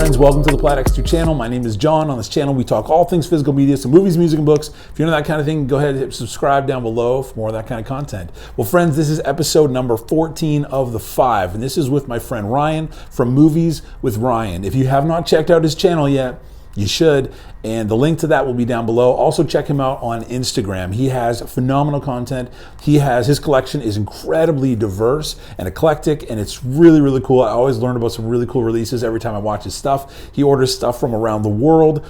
friends, welcome to the Platt X2 channel. My name is John. On this channel, we talk all things physical media, so movies, music, and books. If you're into that kind of thing, go ahead and hit subscribe down below for more of that kind of content. Well, friends, this is episode number 14 of the 5, and this is with my friend Ryan from Movies with Ryan. If you have not checked out his channel yet, you should, and the link to that will be down below. Also check him out on Instagram. He has phenomenal content. His collection is incredibly diverse and eclectic, and it's really, really cool. I always learn about some really cool releases every time I watch his stuff. He orders stuff from around the world.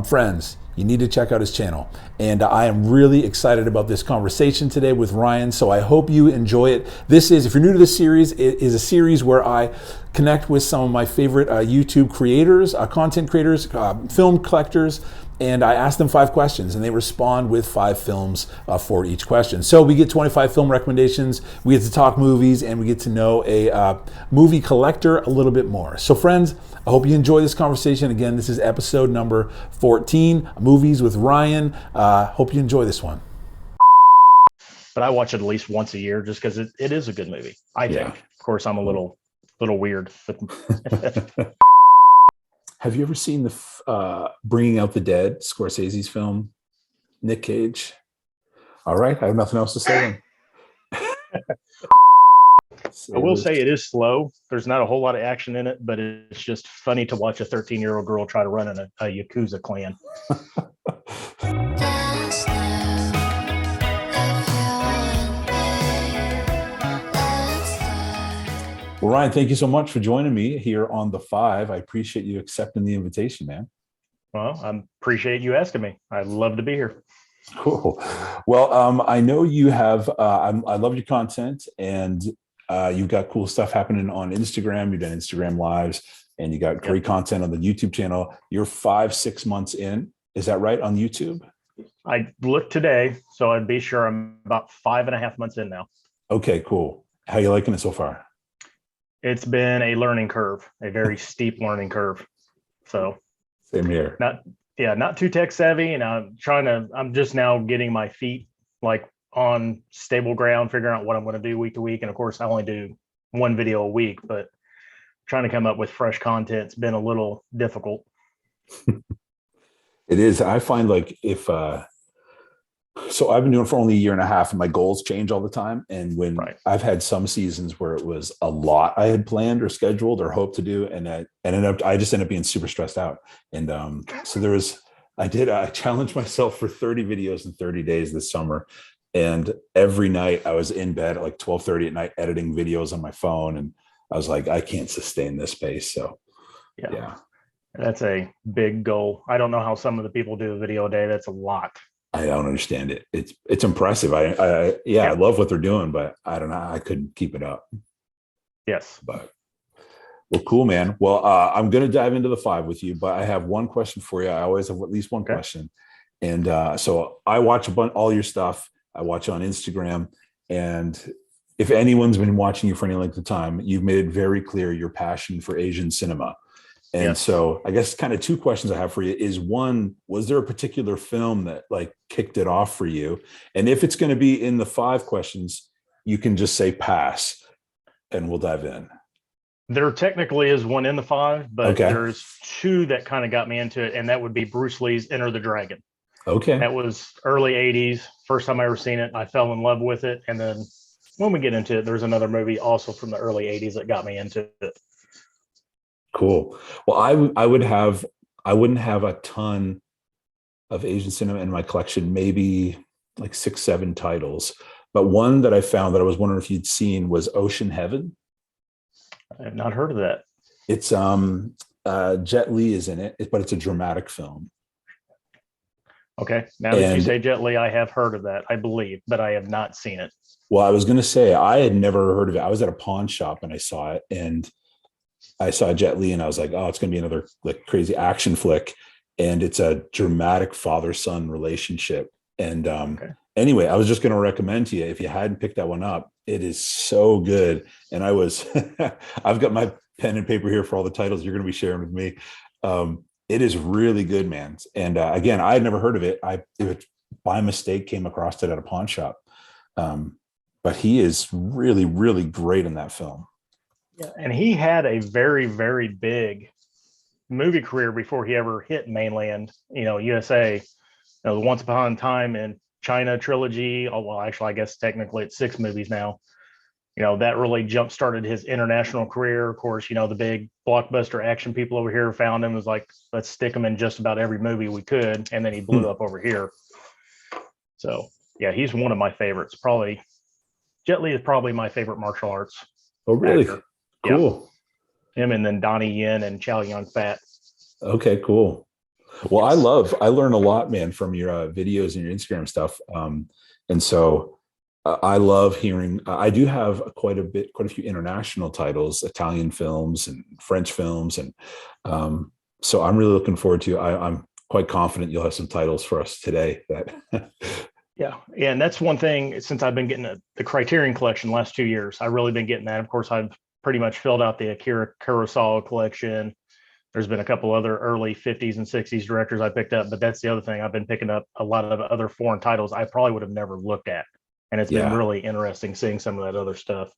Friends, you need to check out his channel. And I am really excited about this conversation today with Ryan, so I hope you enjoy it. This is, if you're new to this series, it is a series where I connect with some of my favorite YouTube creators, content creators, film collectors, and I ask them 5 questions, and they respond with 5 films for each question. So we get 25 film recommendations, we get to talk movies, and we get to know a movie collector a little bit more. So friends, I hope you enjoy this conversation. Again, this is episode number 14, Movies with Ryan. Hope you enjoy this one. But I watch it at least once a year just because it is a good movie, I think. Of course, I'm a little weird. But Have you ever seen the Bringing Out the Dead, Scorsese's film? Nick Cage. All right, I have nothing else to say then. I will say it is slow. There's not a whole lot of action in it, but it's just funny to watch a 13-year-old girl try to run in a Yakuza clan. Well, Ryan, thank you so much for joining me here on The 5. I appreciate you accepting the invitation, man. Well, I appreciate you asking me. I'd love to be here. Cool. Well, I know you have, I love your content, and you've got cool stuff happening on Instagram. You've done Instagram lives, and you got great content on the YouTube channel. You're 5-6 months in. Is that right, on YouTube? I looked today, so I'd be sure I'm about 5.5 months in now. Okay, cool. How are you liking it so far? It's been a learning curve, a very steep learning curve. So same here. Not too tech savvy, and I'm just now getting my feet like on stable ground, figuring out what I'm going to do week to week. And of course, I only do 1 video a week, but trying to come up with fresh content's been a little difficult. It is. I find like so I've been doing it for only a year and a half, and my goals change all the time. And when I've had some seasons where it was a lot I had planned or scheduled or hoped to do, and I just ended up being super stressed out. And so I challenged myself for 30 videos in 30 days this summer. And every night I was in bed at like 12:30 at night editing videos on my phone. And I was like, I can't sustain this pace. So yeah. That's a big goal. I don't know how some of the people do a video a day. That's a lot. I don't understand it. It's impressive. I love what they're doing, but I don't know. I couldn't keep it up. Yes. But well, cool, man. Well, I'm going to dive into the 5 with you, but I have one question for you. I always have at least one question. And so I watch all your stuff. I watch on Instagram. And if anyone's been watching you for any length of time, you've made it very clear your passion for Asian cinema. And so I guess kind of 2 questions I have for you is, one, was there a particular film that like kicked it off for you? And if it's going to be in the 5 questions, you can just say pass and we'll dive in. There technically is one in the 5, but there's 2 that kind of got me into it. And that would be Bruce Lee's Enter the Dragon. Okay. That was early 80s. First time I ever seen it. I fell in love with it. And then when we get into it, there's another movie also from the early 80s that got me into it. Cool. Well, I wouldn't have a ton of Asian cinema in my collection, maybe like 6-7 titles. But one that I found that I was wondering if you'd seen was Ocean Heaven. I have not heard of that. It's Jet Li is in it, but it's a dramatic film. Okay. Now that you say Jet Li, I have heard of that, I believe, but I have not seen it. Well, I was going to say I had never heard of it. I was at a pawn shop and I saw it, and I saw Jet Li and I was like, oh, it's going to be another like crazy action flick. And it's a dramatic father-son relationship. And anyway, I was just going to recommend to you, if you hadn't picked that one up, it is so good. And I've got my pen and paper here for all the titles you're going to be sharing with me. It is really good, man. And again, I had never heard of it. It by mistake came across it at a pawn shop. But he is really, really great in that film. Yeah, and he had a very, very big movie career before he ever hit mainland, USA. The Once Upon a Time in China trilogy. Oh, well, actually, I guess technically it's 6 movies now. That really jump started his international career. Of course, the big blockbuster action people over here found him, was like, let's stick him in just about every movie we could. And then he blew up over here. So yeah, he's one of my favorites. Probably Jet Li is probably my favorite martial arts. Oh, really? Actor. Cool. Yeah. Him and then Donnie Yen and Chow Yun Fat. Okay, cool. Well, Yes. I learn a lot, man, from your videos and your Instagram stuff. And so I love hearing, I do have quite a few international titles, Italian films and French films. And so I'm really looking forward to, I'm quite confident you'll have some titles for us today that. Yeah. And that's one thing, since I've been getting the Criterion collection the last 2 years, I've really been getting that. Of course, I've pretty much filled out the Akira Kurosawa collection. There's been a couple other early 50s and 60s directors I picked up, but that's the other thing. I've been picking up a lot of other foreign titles I probably would have never looked at. And it's been Yeah. really interesting seeing some of that other stuff.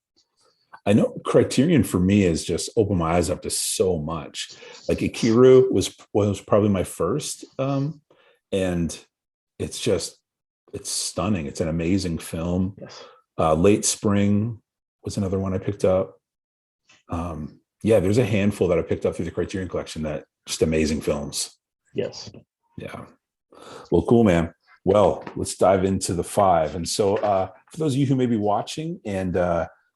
I know Criterion for me has just opened my eyes up to so much. Like Akira was probably my first, and it's stunning. It's an amazing film. Yes. Late Spring was another one I picked up. Yeah, there's a handful that I picked up through the Criterion collection that just amazing films. Yes. Yeah. Well, cool, man. Well, let's dive into the 5. And so for those of you who may be watching and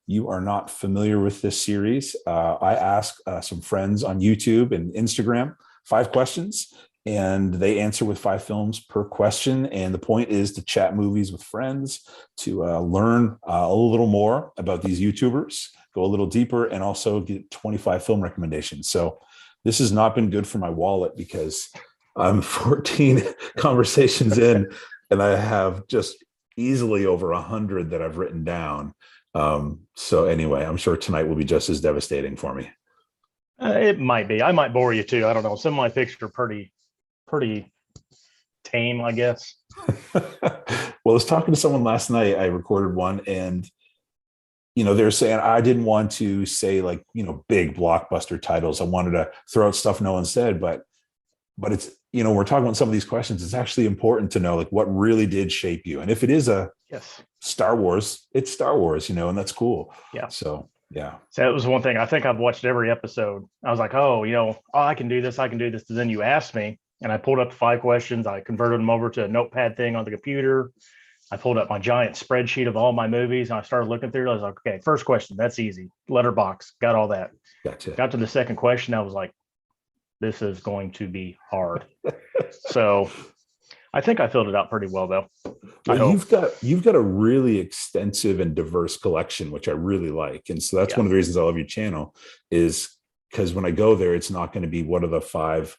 you are not familiar with this series, I ask some friends on YouTube and Instagram 5 questions, and they answer with 5 films per question. And the point is to chat movies with friends, to learn a little more about these YouTubers, go a little deeper, and also get 25 film recommendations. So this has not been good for my wallet because I'm 14 conversations in, and I have just easily over 100 that I've written down. So anyway, I'm sure tonight will be just as devastating for me. It might be. I might bore you too. I don't know. Some of my picks are pretty tame, I guess. Well, I was talking to someone last night. I recorded one, and they're saying I didn't want to say like, big blockbuster titles. I wanted to throw out stuff no one said, but it's, we're talking about some of these questions. It's actually important to know like what really did shape you. And if it is a Star Wars, it's Star Wars, and that's cool. Yeah. So, yeah. So that was one thing. I think I've watched every episode. I was like, oh, I can do this. I can do this. And then you asked me, and I pulled up the 5 questions. I converted them over to a notepad thing on the computer. I pulled up my giant spreadsheet of all my movies, and I started looking through it. I was like, okay, first question, that's easy. Letterbox, got all that. Gotcha. Got to the second question, I was like, this is going to be hard. So I think I filled it out pretty well, though. Well, you've got a really extensive and diverse collection, which I really like. And so that's one of the reasons I love your channel, is because when I go there, it's not going to be what are the 5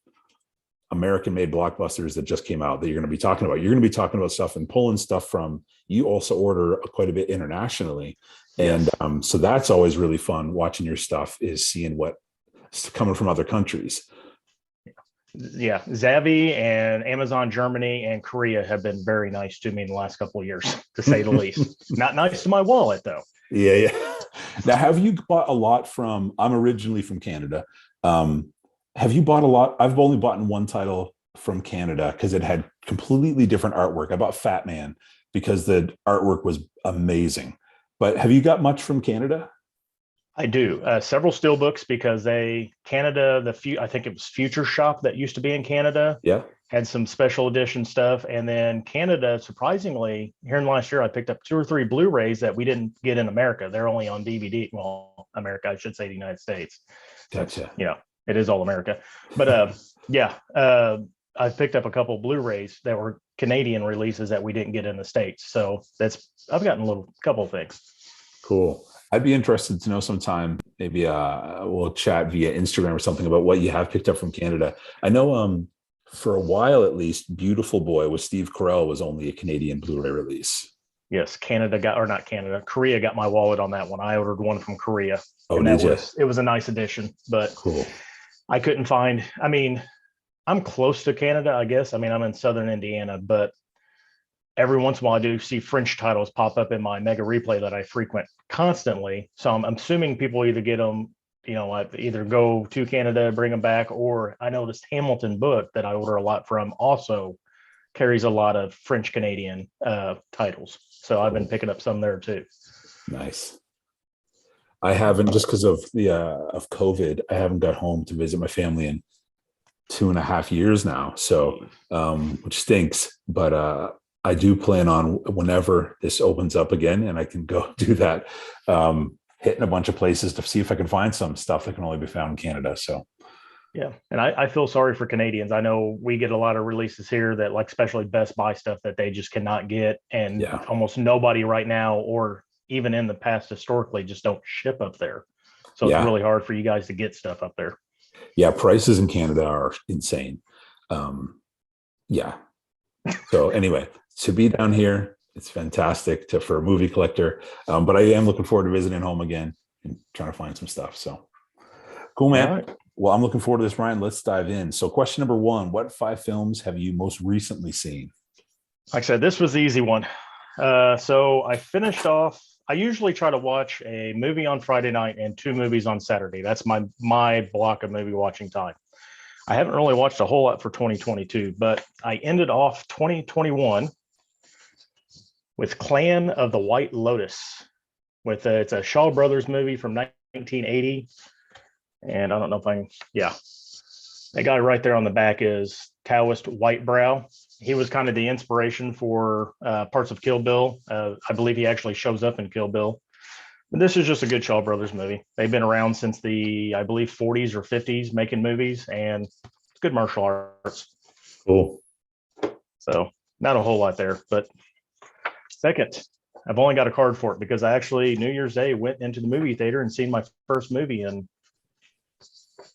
American-made blockbusters that just came out that you're going to be talking about. You're going to be talking about stuff and pulling stuff from, you also order quite a bit internationally. And so that's always really fun watching your stuff, is seeing what's coming from other countries. Yeah, Zavvi and Amazon Germany and Korea have been very nice to me in the last couple of years, to say the least. Not nice to my wallet, though. Yeah. Now, have you bought a lot from, I'm originally from Canada. Have you bought a lot? I've only bought one title from Canada because it had completely different artwork. I bought Fat Man because the artwork was amazing. But have you got much from Canada? I do. Several steelbooks, because I think it was Future Shop that used to be in Canada. Yeah. Had some special edition stuff. And then Canada, surprisingly, here in the last year, I picked up 2 or 3 Blu-rays that we didn't get in America. They're only on DVD. Well, America, I should say the United States. Gotcha. It is all America. But I picked up a couple of Blu-rays that were Canadian releases that we didn't get in the States. So I've gotten a couple of things. Cool. I'd be interested to know sometime, maybe we'll chat via Instagram or something about what you have picked up from Canada. I know for a while, at least, Beautiful Boy with Steve Carell was only a Canadian Blu-ray release. Yes, Korea got my wallet on that one. I ordered one from Korea. Oh, and did you? It was a nice edition, but cool. I couldn't find, I'm close to Canada, I guess. I'm in Southern Indiana, but every once in a while I do see French titles pop up in my mega replay that I frequent constantly. So I'm assuming people either get them I either go to Canada, bring them back, or I noticed Hamilton Book that I order a lot from also carries a lot of French Canadian titles. So I've been picking up some there too. Nice. I haven't, just because of the of COVID, I haven't got home to visit my family in 2.5 years now. So, which stinks, but I do plan on, whenever this opens up again and I can go do that, hitting a bunch of places to see if I can find some stuff that can only be found in Canada. So, yeah. And I feel sorry for Canadians. I know we get a lot of releases here that, like, especially Best Buy stuff that they just cannot get. And yeah, almost nobody right now, or even in the past historically, just don't ship up there. So it's yeah, really hard for you guys to get stuff up there. yeah. Prices in Canada are insane. Yeah. So anyway, to be down here, it's fantastic for a movie collector. But I am looking forward to visiting home again and trying to find some stuff. So cool, man. All right. Well, I'm looking forward to this, Ryan. Let's dive in. So question number one, what 5 films have you most recently seen? Like I said, this was the easy one. So I finished off. I usually try to watch a movie on Friday night and 2 movies on Saturday. That's my block of movie watching time. I haven't really watched a whole lot for 2022, but I ended off 2021 with Clan of the White Lotus. It's a Shaw Brothers movie from 1980, and I don't know if that guy right there on the back is Taoist Whitebrow. He was kind of the inspiration for parts of Kill Bill. I believe he actually shows up in Kill Bill. But this is just a good Shaw Brothers movie. They've been around since the, I believe, 40s or 50s making movies, and it's good martial arts. Cool. So not a whole lot there. But second, I've only got a card for it because I actually New Year's Day went into the movie theater and seen my first movie in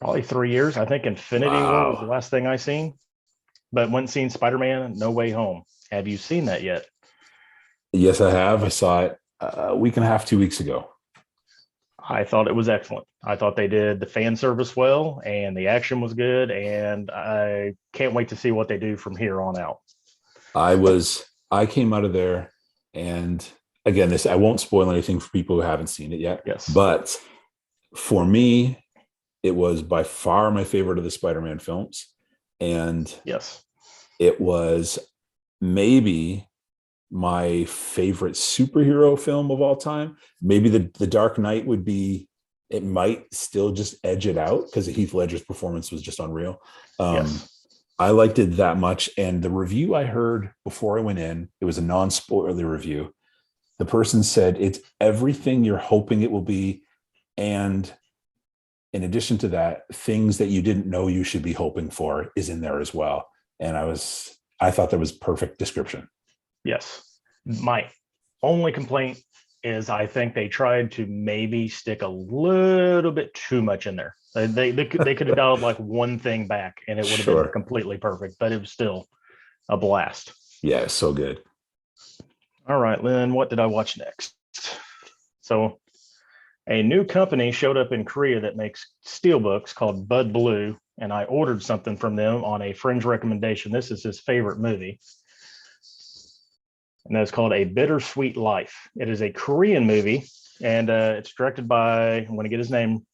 probably 3 years. I think Infinity War was the last thing I seen, but went and seen Spider-Man No Way Home. Have you seen that yet? Yes, I have. I saw it a week and a half, 2 weeks ago. I thought it was excellent. I thought they did the fan service well, and the action was good, and I can't wait to see what they do from here on out. I came out of there, and again, I won't spoil anything for people who haven't seen it yet. Yes. But for me, it was by far my favorite of the Spider-Man films. And yes, it was maybe my favorite superhero film of all time. Maybe the Dark Knight would be, it might still just edge it out because Heath Ledger's performance was just unreal. yes. I liked it that much. And the review I heard before I went in, it was a non-spoiler review. The person said, it's everything you're hoping it will be. And in addition to that, things that you didn't know you should be hoping for is in there as well. And I thought that was perfect description. Yes. My only complaint is I think they tried to maybe stick a little bit too much in there. They could have dialed like one thing back and it would have been completely perfect, but it was still a blast. Yeah, it's so good. All right, Lynn, what did I watch next? So a new company showed up in Korea that makes steelbooks called Bud Blue, and I ordered something from them on a friend's recommendation. This is his favorite movie, and that's called A Bittersweet Life. It is a Korean movie, and it's directed by, I'm going to get his name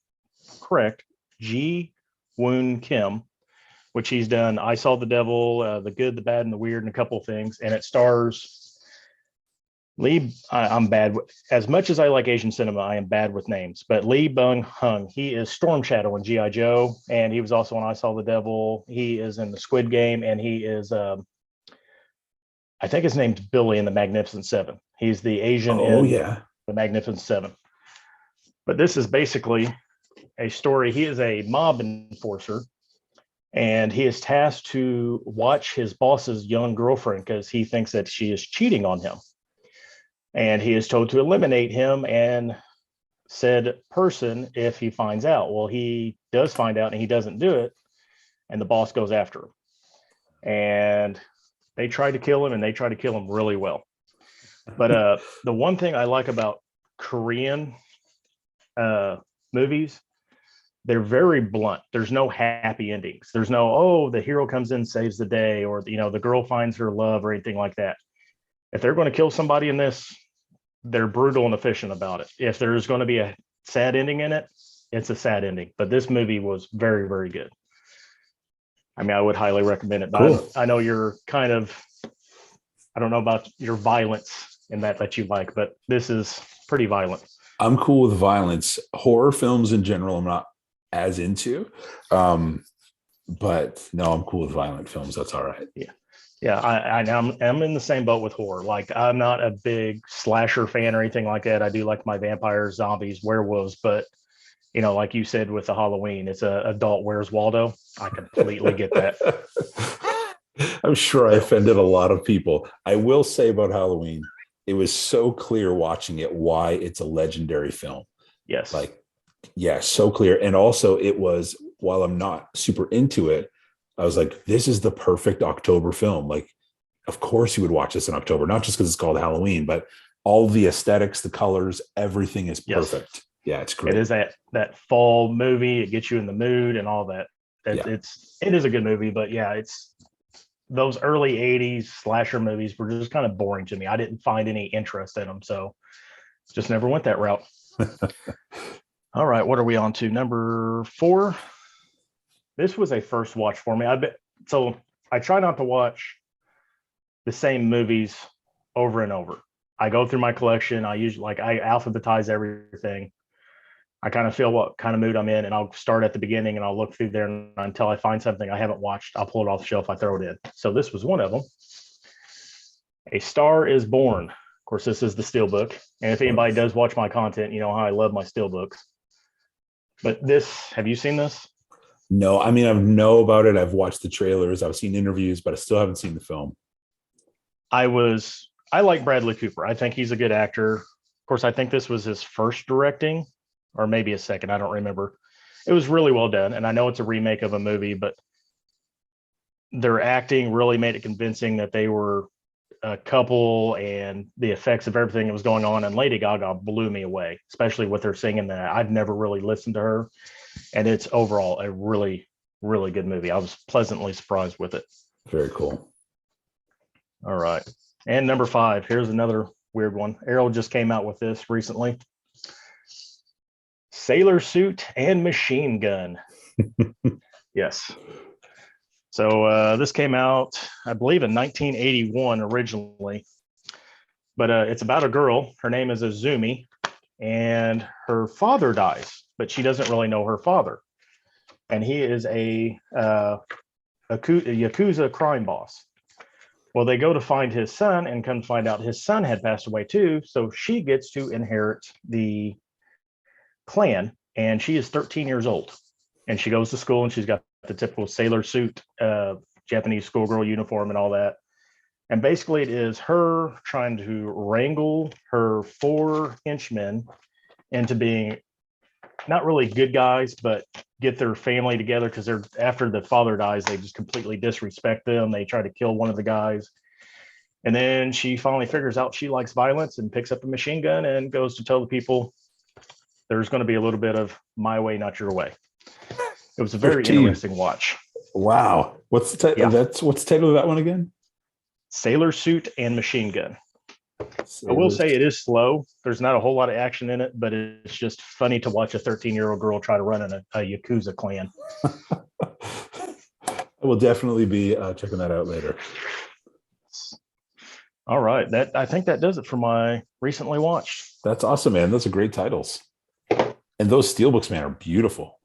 correct, Ji Woon Kim, which he's done I Saw the Devil, The Good, the Bad, and the Weird, and a couple of things, and it stars Lee. I'm bad as much as I like Asian cinema. I am bad with names, but Lee Bung Hung. He is Storm Shadow in GI Joe, and he was also on I Saw the Devil. He is in the Squid Game, and he is, I think his name's Billy in the Magnificent Seven. He's the Asian in the Magnificent Seven. But this is basically a story. He is a mob enforcer, and he is tasked to watch his boss's young girlfriend because he thinks that she is cheating on him. And he is told to eliminate him and said person if he finds out. Well, he does find out and he doesn't do it. And the boss goes after him. And they try to kill him, and they try to kill him really well. But the one thing I like about Korean movies, they're very blunt. There's no happy endings. There's no, oh, the hero comes in, saves the day, or, the girl finds her love or anything like that. If they're going to kill somebody in this, they're brutal and efficient about it. If there's going to be a sad ending in it, it's a sad ending. But this movie was very, very good. I mean, I would highly recommend it. But Cool. I know you're kind of, I don't know about your violence in that you like, but this is pretty violent. I'm cool with violence. Horror films in general, I'm not as into. But no, I'm cool with violent films. That's all right. Yeah. Yeah, I'm in the same boat with horror. Like, I'm not a big slasher fan or anything like that. I do like my vampires, zombies, werewolves, but like you said with the Halloween, it's a adult Where's Waldo. I completely get that. I'm sure I offended a lot of people. I will say about Halloween, it was so clear watching it why it's a legendary film. Yes. Like, yeah, so clear. And also it was, while I'm not super into it, I was like, this is the perfect October film. Like, of course you would watch this in October, not just because it's called Halloween, but all the aesthetics, the colors, everything is perfect. Yes. Yeah, it's great. It is that fall movie. It gets you in the mood and all that. It is a good movie, but yeah, it's those early 80s slasher movies were just kind of boring to me. I didn't find any interest in them, so just never went that route. All right, what are we on to? Number 4. This was a first watch for me. So I try not to watch the same movies over and over. I go through my collection. I usually I alphabetize everything. I kind of feel what kind of mood I'm in, and I'll start at the beginning and I'll look through there until I find something I haven't watched. I'll pull it off the shelf. I throw it in. So this was one of them. A Star is Born. Of course, this is the Steelbook. And if anybody does watch my content, you know how I love my Steelbooks. But have you seen this? No, I mean, I know about it. I've watched the trailers. I've seen interviews, but I still haven't seen the film. I like Bradley Cooper. I think he's a good actor. Of course, I think this was his first directing, or maybe his second. I don't remember. It was really well done. And I know it's a remake of a movie, but their acting really made it convincing that they were a couple, and the effects of everything that was going on. And Lady Gaga blew me away, especially with her singing that. I've never really listened to her. And it's overall a really, really good movie. I was pleasantly surprised with it. Very cool. All right. And number 5, here's another weird one. Errol just came out with this recently. Sailor Suit and Machine Gun. Yes. So this came out, I believe, in 1981 originally. But it's about a girl. Her name is Azumi, and her father dies, but she doesn't really know her father. And he is a Yakuza crime boss. Well, they go to find his son and come to find out his son had passed away too. So she gets to inherit the clan, and she is 13 years old. And she goes to school, and she's got the typical sailor suit, Japanese schoolgirl uniform and all that. And basically it is her trying to wrangle her 4 henchmen into being not really good guys, but get their family together, because after the father dies, they just completely disrespect them. They try to kill one of the guys. And then she finally figures out she likes violence and picks up a machine gun and goes to tell the people there's going to be a little bit of my way, not your way. It was a very interesting watch. Wow. What's the title? Yeah. What's the title of that one again? Sailor Suit and Machine Gun. I will say it is slow. There's not a whole lot of action in it, but it's just funny to watch a 13-year-old girl try to run in a Yakuza clan. I will definitely be checking that out later. All right. I think that does it for my recently watched. That's awesome, man. Those are great titles. And those steelbooks, man, are beautiful.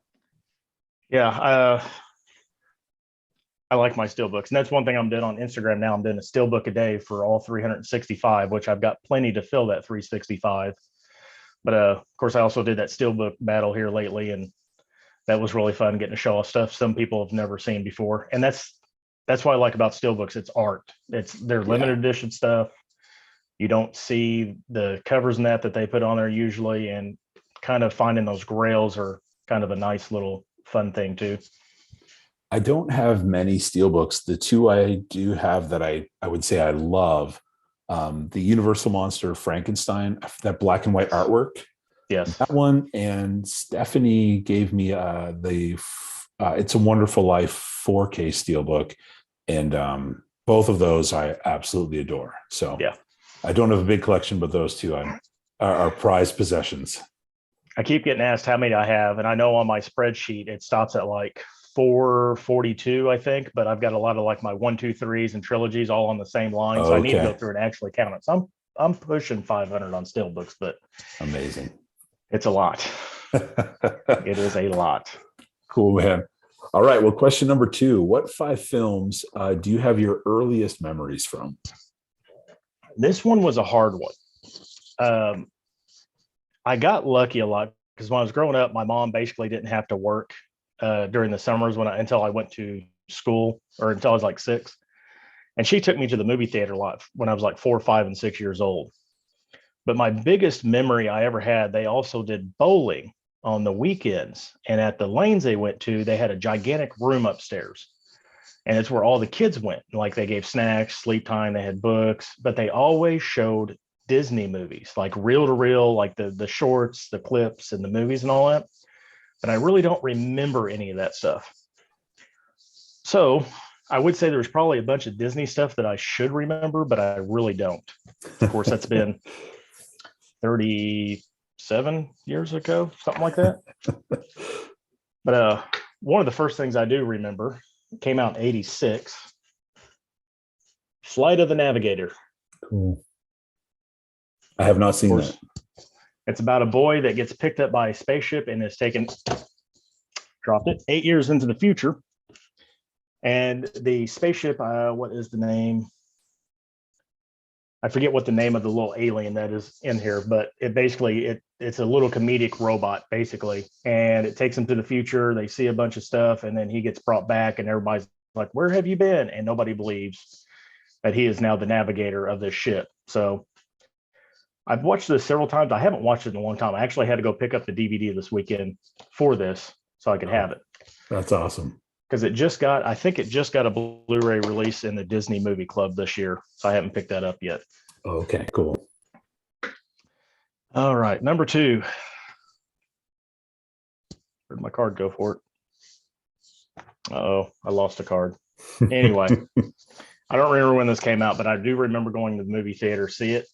Yeah. I like my steelbooks. And that's one thing I'm doing on Instagram now. I'm doing a steelbook a day for all 365, which I've got plenty to fill that 365. But of course, I also did that steelbook battle here lately, and that was really fun, getting to show off stuff some people have never seen before. And that's what I like about steelbooks. It's art. They're limited edition stuff. You don't see the covers and that they put on there usually, and kind of finding those grails are kind of a nice little fun thing too. I don't have many steelbooks. The 2 I do have that I would say I love, the Universal Monster Frankenstein, that black and white artwork. Yes. That one. And Stephanie gave me the It's a Wonderful Life 4K steelbook. And both of those I absolutely adore. So yeah, I don't have a big collection, but those 2 are prized possessions. I keep getting asked how many I have, and I know on my spreadsheet it stops at like 442, I think, but I've got a lot of like my 1, 2, 3s and trilogies all on the same line. So I need to go Okay. through and actually count it. So I'm pushing 500 on still books, but Amazing. it's a lot. It is a lot. Cool, man. All right. Well, question number 2. What 5 films do you have your earliest memories from? This one was a hard one. I got lucky a lot because when I was growing up, my mom basically didn't have to work during the summers until I went to school or until I was like 6. And she took me to the movie theater a lot when I was like 4, 5, and 6 years old. But my biggest memory I ever had, they also did bowling on the weekends. And at the lanes they went to, they had a gigantic room upstairs. And it's where all the kids went. Like they gave snacks, sleep time, they had books, but they always showed Disney movies, like reel to reel, like the shorts, the clips, and the movies and all that. But I really don't remember any of that stuff. So I would say there's probably a bunch of Disney stuff that I should remember, but I really don't. Of course, that's been 37 years ago, something like that. But one of the first things I do remember came out in 86. Flight of the Navigator. Cool. I have not seen that. It's about a boy that gets picked up by a spaceship and is dropped it 8 years into the future. And the spaceship, what is the name? I forget what the name of the little alien that is in here, but it's a little comedic robot basically, and it takes them to the future. They see a bunch of stuff, and then he gets brought back, and everybody's like, "Where have you been?" And nobody believes that he is now the navigator of this ship. So I've watched this several times. I haven't watched it in a long time. I actually had to go pick up the DVD this weekend for this so I could have it. That's awesome. Because I think it just got a Blu-ray release in the Disney Movie Club this year. So I haven't picked that up yet. Okay, cool. All right. Number 2. Where'd my card go for it? Uh-oh, I lost a card. Anyway, I don't remember when this came out, but I do remember going to the movie theater to see it.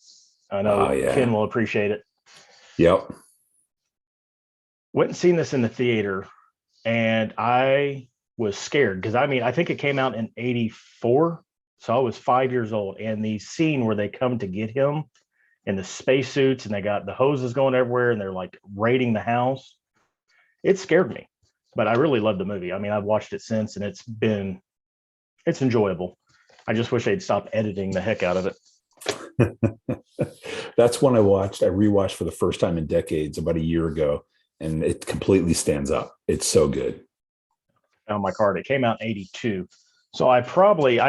I know Ken will appreciate it. Yep. Went and seen this in the theater, and I was scared because I think it came out in 84. So I was 5 years old. And the scene where they come to get him in the spacesuits and they got the hoses going everywhere and they're like raiding the house, it scared me. But I really loved the movie. I mean, I've watched it since and it's enjoyable. I just wish they'd stop editing the heck out of it. That's one I rewatched for the first time in decades about a year ago, and it completely stands up. It's so good. On my card, it came out in 82. So I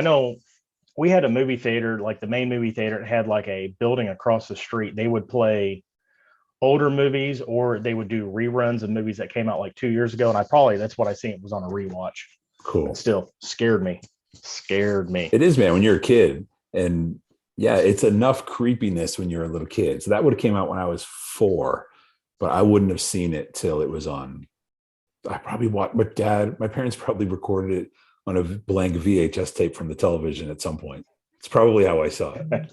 know we had a movie theater, like the main movie theater, it had like a building across the street. They would play older movies or they would do reruns of movies that came out like 2 years ago. And that's what I seen. It was on a rewatch. Cool. But still scared me. It is, man, when you're a kid. And yeah, it's enough creepiness when you're a little kid. So that would have came out when I was 4, but I wouldn't have seen it till it was on. I probably watched, my parents probably recorded it on a blank VHS tape from the television at some point. It's probably how I saw it.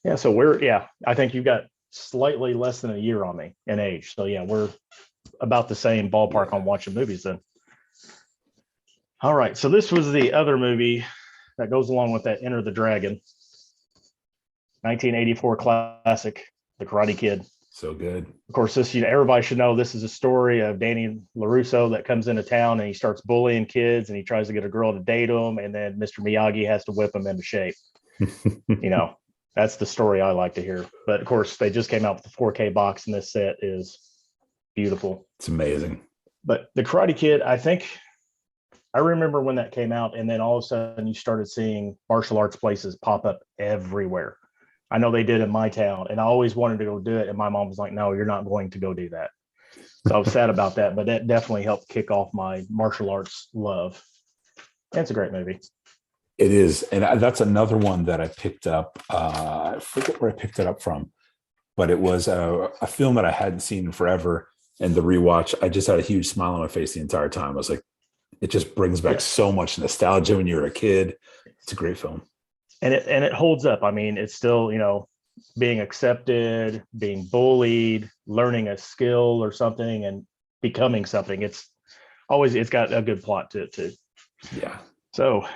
Yeah. So I think you've got slightly less than a year on me in age. So yeah, we're about the same ballpark on watching movies then. All right. So this was the other movie that goes along with that, Enter the Dragon. 1984 classic, The Karate Kid. So good. Of course, everybody should know this is a story of Danny LaRusso that comes into town and he starts bullying kids and he tries to get a girl to date him, and then Mr. Miyagi has to whip him into shape. That's the story I like to hear. But of course, they just came out with the 4K box, and this set is beautiful. It's amazing. But The Karate Kid, I remember when that came out, and then all of a sudden you started seeing martial arts places pop up everywhere. I know they did in my town, and I always wanted to go do it. And my mom was like, "No, you're not going to go do that." So I was sad about that, but that definitely helped kick off my martial arts love. And it's a great movie. It is. And that's another one that I picked up. I forget where I picked it up from, but it was a film that I hadn't seen in forever. And the rewatch, I just had a huge smile on my face the entire time. I was like, it just brings back so much nostalgia when you're a kid. It's a great film. And it holds up. I mean, it's still, being accepted, being bullied, learning a skill or something and becoming something. It's got a good plot to it too. Yeah. So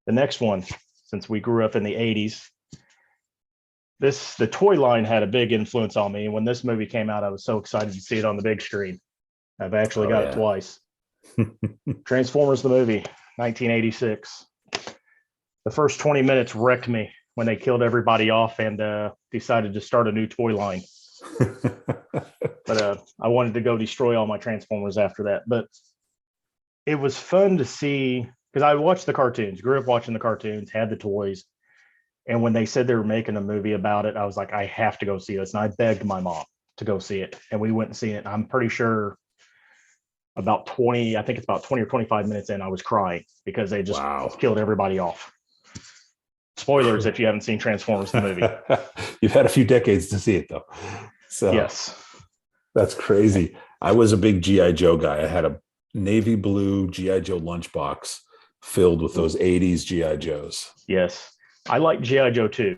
the next one, since we grew up in the 80s, the toy line had a big influence on me. When this movie came out, I was so excited to see it on the big screen. I've actually got it twice. Transformers the movie, 1986. The first 20 minutes wrecked me when they killed everybody off and decided to start a new toy line. But I wanted to go destroy all my Transformers after that. But it was fun to see, because I watched the cartoons, grew up watching the cartoons, had the toys. And when they said they were making a movie about it, I was like, I have to go see this. And I begged my mom to go see it. And we went and seen it. And I'm pretty sure about 20 or 25 minutes in, I was crying because they just killed everybody off. Spoilers if you haven't seen Transformers the movie. You've had a few decades to see it though. So yes. That's crazy. I was a big G.I. Joe guy. I had a navy blue G.I. Joe lunchbox filled with those 80s G.I. Joes. Yes. I like G.I. Joe too.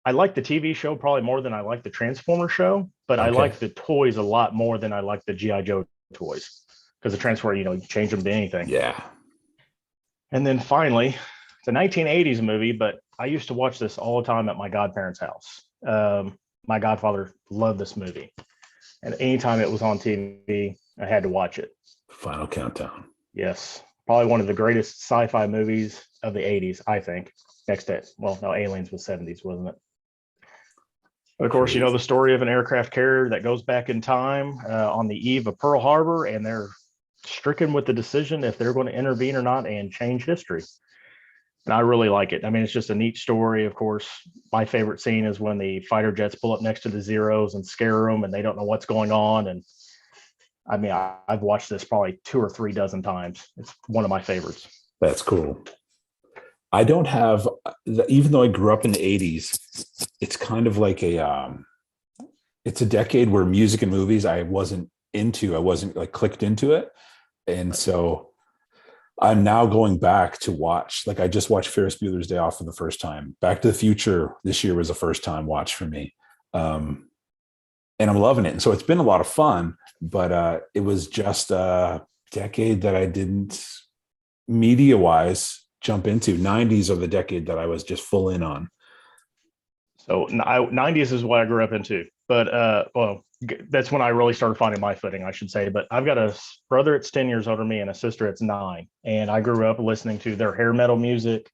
I like the TV show probably more than I like the Transformer show, but I like the toys a lot more than I like the G.I. Joe toys, because the Transformer, you change them to anything. Yeah. And then finally, it's a 1980s movie, but I used to watch this all the time at my godparents' house. My godfather loved this movie, and anytime it was on TV, I had to watch it. Final Countdown. Yes. Probably one of the greatest sci-fi movies of the 80s, I think. Next to, Aliens was 70s, wasn't it? But of course, the story of an aircraft carrier that goes back in time on the eve of Pearl Harbor, and they're stricken with the decision if they're going to intervene or not and change history. And I really like it. I mean, it's just a neat story. Of course, my favorite scene is when the fighter jets pull up next to the Zeros and scare them, and they don't know what's going on. And I mean, I've watched this probably 2 or 3 dozen times. It's one of my favorites. That's cool. I don't have, even though I grew up in the 80s, it's kind of like it's a decade where music and movies I wasn't like clicked into it. And so I'm now going back to watch, like I just watched Ferris Bueller's Day Off for the first time. Back to the Future this year was a first time watch for me. And I'm loving it. And so it's been a lot of fun, but it was just a decade that I didn't media wise jump into. 90s are the decade that I was just full in on. So 90s is what I grew up into, but that's when I really started finding my footing, I should say. But I've got a brother that's 10 years older than me and a sister that's 9. And I grew up listening to their hair metal music,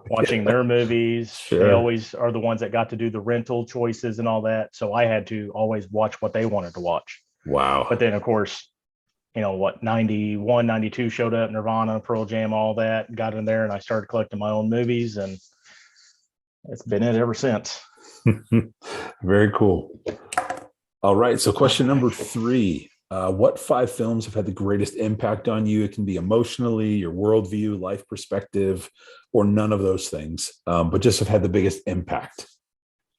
watching their movies. Sure. They always are the ones that got to do the rental choices and all that. So I had to always watch what they wanted to watch. Wow. But then, of course, 91, 92 showed up, Nirvana, Pearl Jam, all that, got in there, and I started collecting my own movies, and it's been it ever since. Very cool. All right. So question number 3, what 5 films have had the greatest impact on you? It can be emotionally, your worldview, life perspective, or none of those things, but just have had the biggest impact.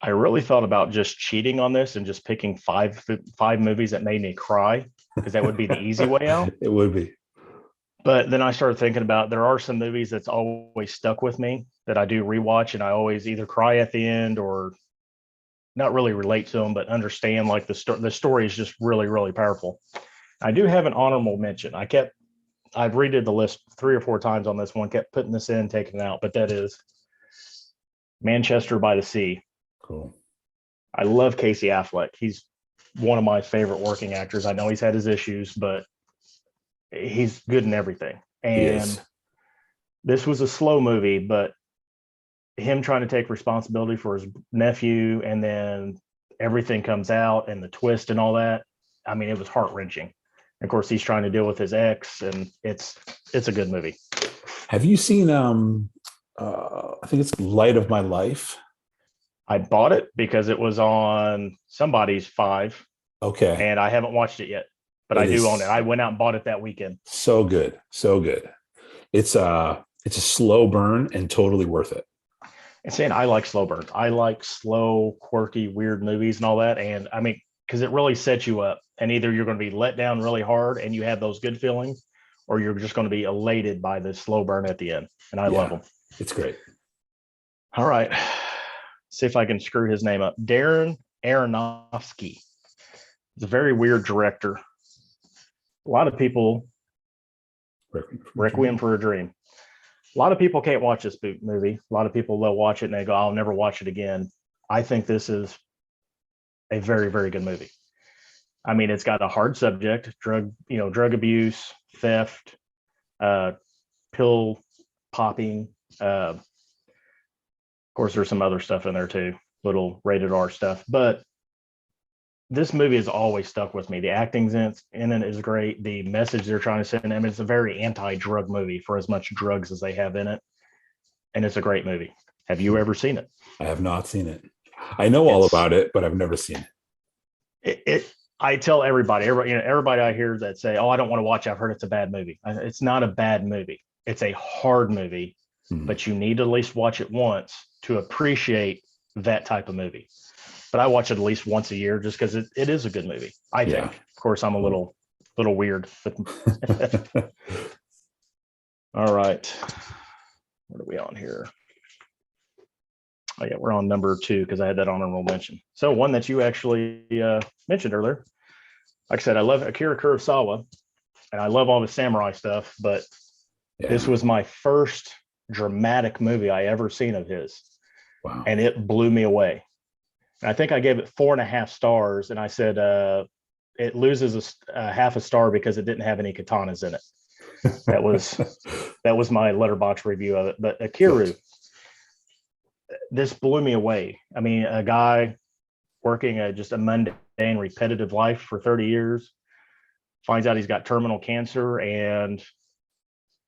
I really thought about just cheating on this and just picking five movies that made me cry, because that would be the easy way out. It would be. But then I started thinking about, there are some movies that's always stuck with me that I do rewatch, and I always either cry at the end or not really relate to them, but understand like the story is just really, really powerful. I do have an honorable mention. I've redid the list 3 or 4 times on this one, kept putting this in, taking it out, but that is Manchester by the Sea. Cool. I love Casey Affleck. He's one of my favorite working actors. I know he's had his issues, but he's good in everything. And this was a slow movie, but him trying to take responsibility for his nephew, and then everything comes out and the twist and all that. I mean, it was heart-wrenching. Of course, he's trying to deal with his ex, and it's a good movie. Have you seen I think it's Light of My Life? I bought it because it was on somebody's 5. Okay. And I haven't watched it yet, but I do own it. I went out and bought it that weekend. So good. So good. It's a slow burn and totally worth it. And saying I like slow burns. I like slow, quirky, weird movies and all that. And I mean, because it really sets you up, and either you're going to be let down really hard and you have those good feelings, or you're just going to be elated by the slow burn at the end. And I love them. It's great. All right. See if I can screw his name up. Darren Aronofsky. He's a very weird director. A lot of people, Requiem for a Dream. A lot of people can't watch this movie. A lot of people, they'll watch it and they go, I'll never watch it again. I think this is a very, very good movie. I mean, it's got a hard subject, drug abuse, theft, pill popping. Of course, there's some other stuff in there too, little rated R stuff. But this movie has always stuck with me. The acting in it is great. The message they're trying to send, I mean, it's a very anti-drug movie for as much drugs as they have in it. And it's a great movie. Have you ever seen it? I have not seen it. I know all about it, but I've never seen it. I tell everybody I hear that say, "Oh, I don't want to watch it. I've heard it's a bad movie." It's not a bad movie. It's a hard movie, but you need to at least watch it once to appreciate that type of movie. But I watch it at least once a year just because it is a good movie. I think. Of course, I'm a little weird. All right. What are we on here? Oh, yeah, we're on number 2 because I had that honorable mention. So one that you actually mentioned earlier. Like I said, I love Akira Kurosawa, and I love all the samurai stuff, but this was my first dramatic movie I ever seen of his. Wow. And it blew me away. And I think I gave it 4.5 stars, and I said it loses a half a star because it didn't have any katanas in it. That was my letterbox review of it. But Akira, this blew me away. I mean, a guy working just a mundane, repetitive life for 30 years, finds out he's got terminal cancer, and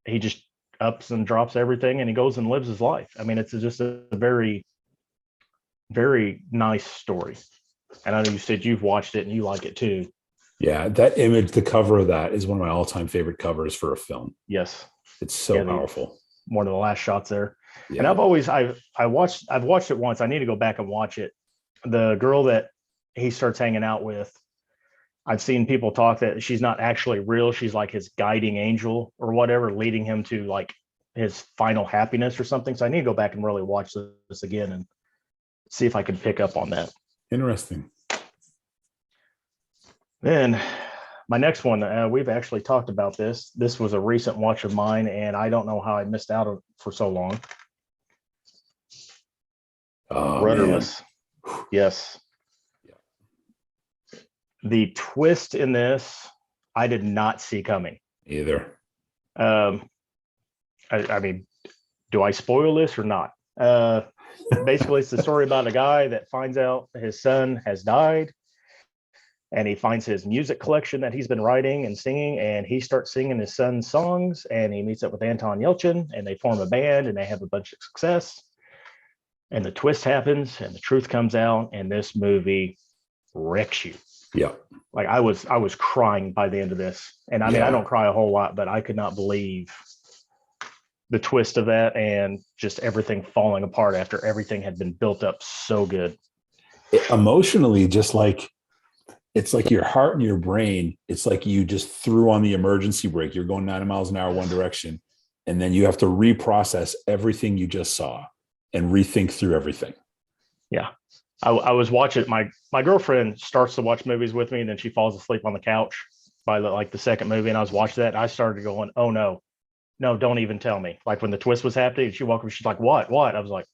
he just ups and drops everything, and he goes and lives his life. I mean, it's just a very, very nice story. And I know you said you've watched it and you like it too. Yeah, that image, the cover of that is one of my all-time favorite covers for a film. Yes. It's so powerful. One of the last shots there. Yeah. And I've watched it once. I need to go back and watch it. The girl that he starts hanging out with, I've seen people talk that she's not actually real. She's like his guiding angel or whatever, leading him to like his final happiness or something. So I need to go back and really watch this again and see if I can pick up on that. Interesting. Then my next one, we've actually talked about this. This was a recent watch of mine, and I don't know how I missed out on it for so long. Oh, Rudderless. Man. Yes. Yeah. The twist in this, I did not see coming. Either. I mean, do I spoil this or not? Basically, it's the story about a guy that finds out his son has died, and he finds his music collection that he's been writing and singing, and he starts singing his son's songs, and he meets up with Anton Yelchin, and they form a band, and they have a bunch of success. And the twist happens, and the truth comes out, and this movie wrecks you. Yeah. Like I was crying by the end of this. And I mean, I don't cry a whole lot, but I could not believe the twist of that and just everything falling apart after everything had been built up so good. Emotionally, just like, it's like your heart and your brain, it's like you just threw on the emergency brake. You're going 90 miles an hour one direction, and then you have to reprocess everything you just saw and rethink through everything. Yeah. I was watching, my girlfriend starts to watch movies with me, and then she falls asleep on the couch by the second movie, and I was watching that, and I started going, oh no, don't even tell me. Like when the twist was happening, she woke up, she's like, what? I was like,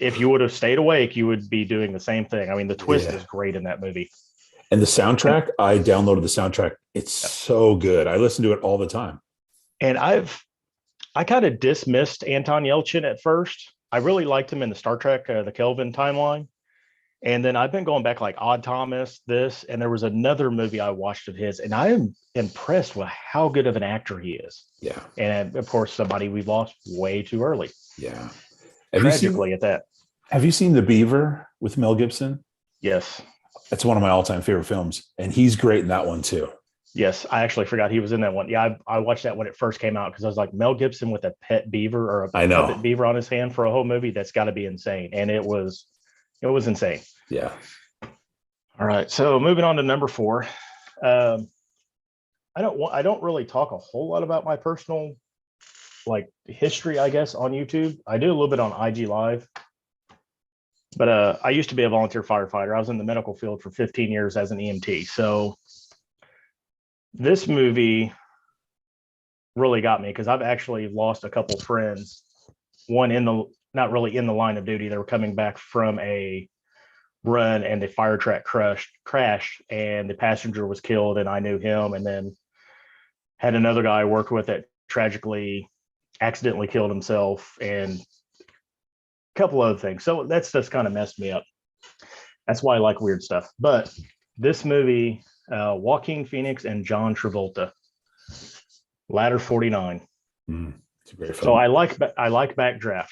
if you would have stayed awake, you would be doing the same thing. I mean, the twist is great in that movie. And the soundtrack, I downloaded the soundtrack. It's so good. I listen to it all the time. And I kind of dismissed Anton Yelchin at first. I really liked him in the Star Trek, the Kelvin timeline. And then I've been going back like Odd Thomas, and there was another movie I watched of his, and I am impressed with how good of an actor he is. Yeah. And of course, somebody we've lost way too early. Yeah. Tragically at that. Have you seen The Beaver with Mel Gibson? Yes. That's one of my all-time favorite films. And he's great in that one too. Yes. I actually forgot he was in that one. Yeah. I watched that when it first came out because I was like, Mel Gibson with a pet beaver or a puppet beaver on his hand for a whole movie. That's got to be insane. And it was insane. Yeah. All right. So moving on to number 4. I don't really talk a whole lot about my personal history, I guess, on YouTube. I do a little bit on IG Live. But I used to be a volunteer firefighter. I was in the medical field for 15 years as an EMT. So this movie really got me because I've actually lost a couple friends. One in the not really in the line of duty. They were coming back from a run and the fire truck crashed and the passenger was killed and I knew him. And then had another guy I worked with that tragically accidentally killed himself and a couple other things. So that's just kind of messed me up. That's why I like weird stuff. But this movie, Joaquin Phoenix and John Travolta, Ladder 49. It's a great film. So I like Backdraft.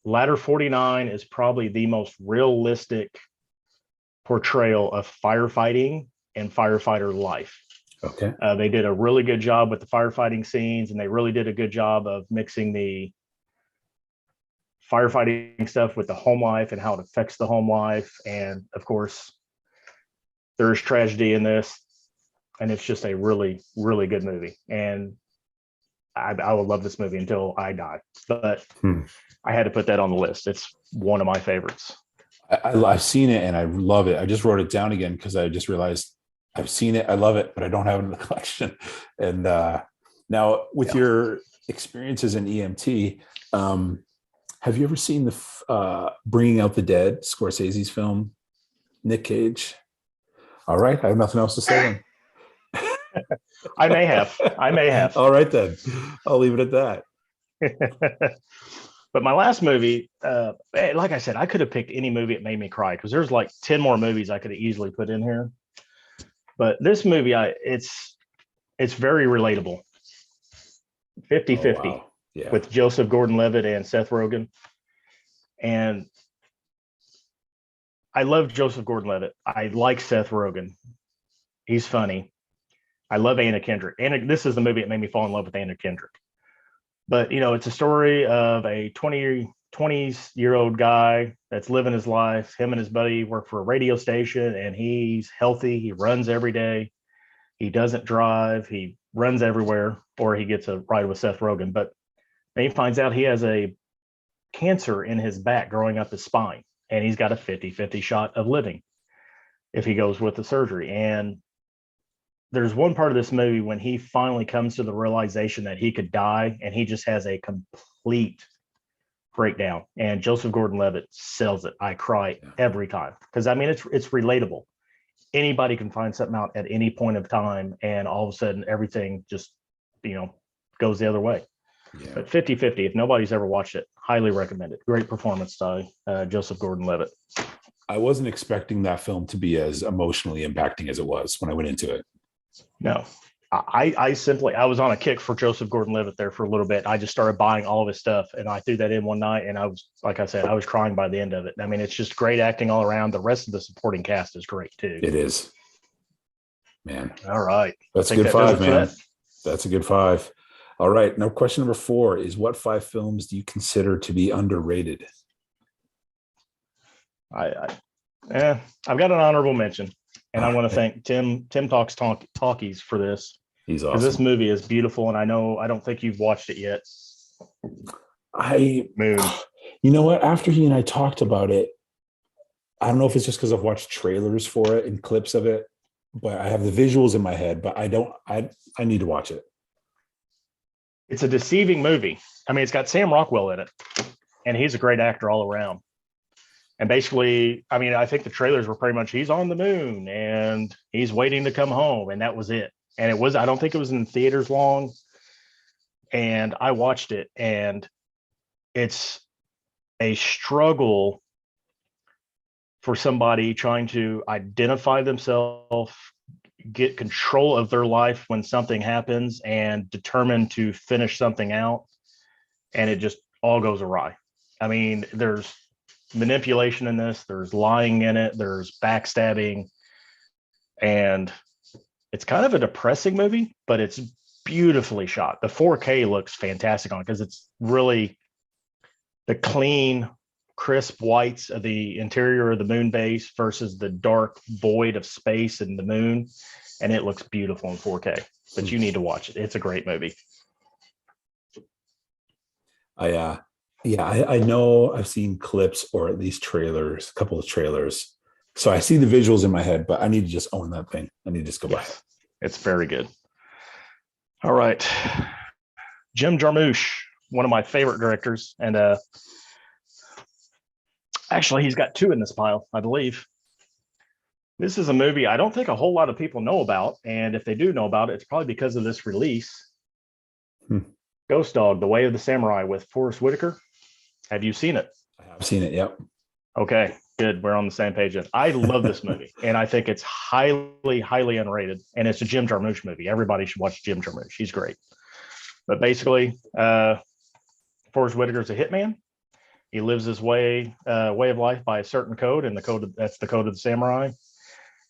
Ladder 49 is probably the most realistic portrayal of firefighting and firefighter life. Okay. They did a really good job with the firefighting scenes, and they really did a good job of mixing the firefighting stuff with the home life and how it affects the home life. And of course, there's tragedy in this, and it's just a really, really good movie. And I will love this movie until I die. But I had to put that on the list. It's one of my favorites. I've seen it and I love it. I just wrote it down again because I just realized I've seen it. I love it, but I don't have it in the collection. And now with your experiences in EMT, have you ever seen the Bringing Out the Dead, Scorsese's film, Nick Cage? All right. I have nothing else to say then. I may have. All right, then. I'll leave it at that. But my last movie, like I said, I could have picked any movie that made me cry because there's like 10 more movies I could have easily put in here. But this movie, it's very relatable. 50-50 wow. Yeah. with Joseph Gordon-Levitt and Seth Rogen. And I love Joseph Gordon-Levitt. I like Seth Rogen. He's funny. I love Anna Kendrick. And this is the movie that made me fall in love with Anna Kendrick. But, you know, it's a story of a 20-year-old guy that's living his life. Him and his buddy work for a radio station, and he's healthy. He runs every day. He doesn't drive. He runs everywhere, or he gets a ride with Seth Rogen. But then he finds out he has a cancer in his back growing up his spine, and he's got a 50-50 shot of living if he goes with the surgery. And there's one part of this movie when he finally comes to the realization that he could die, and he just has a complete breakdown. And Joseph Gordon-Levitt sells it. I cry every time because I mean it's relatable. Anybody can find something out at any point of time, and all of a sudden everything just goes the other way. Yeah. But 50-50, if nobody's ever watched it, highly recommend it. Great performance by Joseph Gordon-Levitt. I wasn't expecting that film to be as emotionally impacting as it was when I went into it. No, I was on a kick for Joseph Gordon-Levitt there for a little bit. I just started buying all of his stuff, and I threw that in one night, and I was, like I said, I was crying by the end of it. I mean, it's just great acting all around. The rest of the supporting cast is great too. It is, man. All right, that's a good 5, man. That's a good 5. All right, now question number 4 is: what 5 films do you consider to be underrated? I've got an honorable mention. And I want to thank Tim Talks Talkies for this. He's awesome. This movie is beautiful, and I don't think you've watched it yet. You know what? After he and I talked about it, I don't know if it's just because I've watched trailers for it and clips of it, but I have the visuals in my head, but I need to watch it. It's a deceiving movie. I mean, it's got Sam Rockwell in it, and he's a great actor all around. And basically, I mean, I think the trailers were pretty much he's on the moon and he's waiting to come home. And that was it. And I don't think it was in theaters long. And I watched it, and it's a struggle for somebody trying to identify themselves, get control of their life when something happens, and determined to finish something out. And it just all goes awry. I mean, there's manipulation in this, there's lying in it, there's backstabbing, and it's kind of a depressing movie, but it's beautifully shot. The 4K looks fantastic on it because it's really the clean, crisp whites of the interior of the moon base versus the dark void of space and the moon, and it looks beautiful in 4K. But you need to watch it. It's a great movie. Yeah, I know I've seen clips or at least trailers, a couple of trailers. So I see the visuals in my head, but I need to just own that thing. I need to just go buy it. Yes, it's very good. All right. Jim Jarmusch, one of my favorite directors. And actually, he's got two in this pile, I believe. This is a movie I don't think a whole lot of people know about. And if they do know about it, it's probably because of this release. Ghost Dog, The Way of the Samurai with Forrest Whitaker. Have you seen it? I've seen it. Yep. Okay, good. We're on the same page. I love this movie, and I think it's highly, highly underrated. And it's a Jim Jarmusch movie. Everybody should watch Jim Jarmusch. He's great. But basically, Forrest Whitaker's a hitman. He lives his way of life by a certain code, and that's the code of the samurai.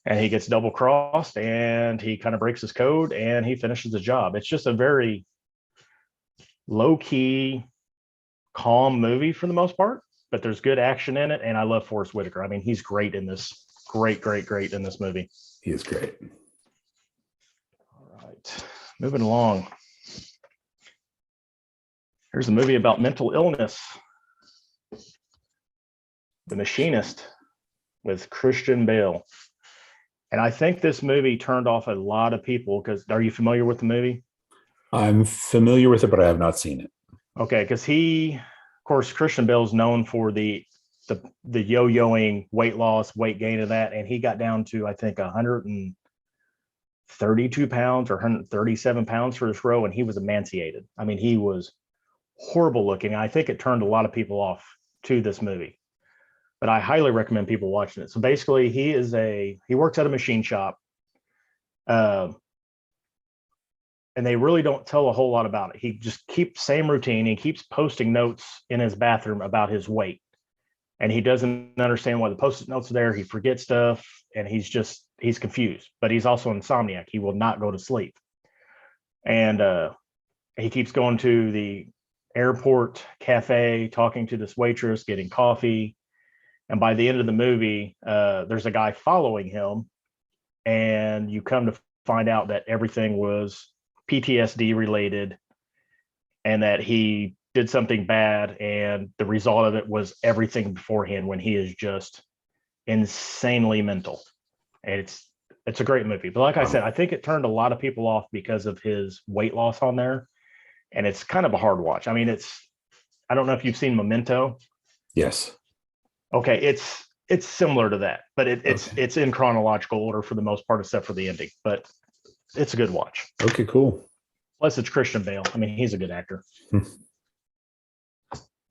And he gets double crossed, and he kind of breaks his code, and he finishes the job. It's just a very low key, calm movie for the most part, but there's good action in it, and I love Forrest Whitaker. I mean, he's great in this. Great in this movie. He is great. All right, moving along. Here's a movie about mental illness. The Machinist with Christian Bale. And I think this movie turned off a lot of people because are you familiar with the movie? I'm familiar with it, but I have not seen it. Okay, because of course, Christian Bale is known for the yo-yoing weight loss, weight gain of that. And he got down to, I think, 132 pounds or 137 pounds for this role. And he was emaciated. I mean, he was horrible looking. I think it turned a lot of people off to this movie. But I highly recommend people watching it. So basically, he works at a machine shop. And they really don't tell a whole lot about it. He just keeps same routine. He keeps posting notes in his bathroom about his weight. And he doesn't understand why the post-it notes are there. He forgets stuff and he's confused, but he's also insomniac. He will not go to sleep. And he keeps going to the airport cafe, talking to this waitress, getting coffee. And by the end of the movie, there's a guy following him. And you come to find out that everything was PTSD related and that he did something bad. And the result of it was everything beforehand when he is just insanely mental. And it's a great movie. But like I said, I think it turned a lot of people off because of his weight loss on there. And it's kind of a hard watch. I mean, I don't know if you've seen Memento. Yes. Okay, it's similar to that, but it's in chronological order for the most part, except for the ending. But it's a good watch. Okay, cool. Plus, it's Christian Bale. I mean, he's a good actor.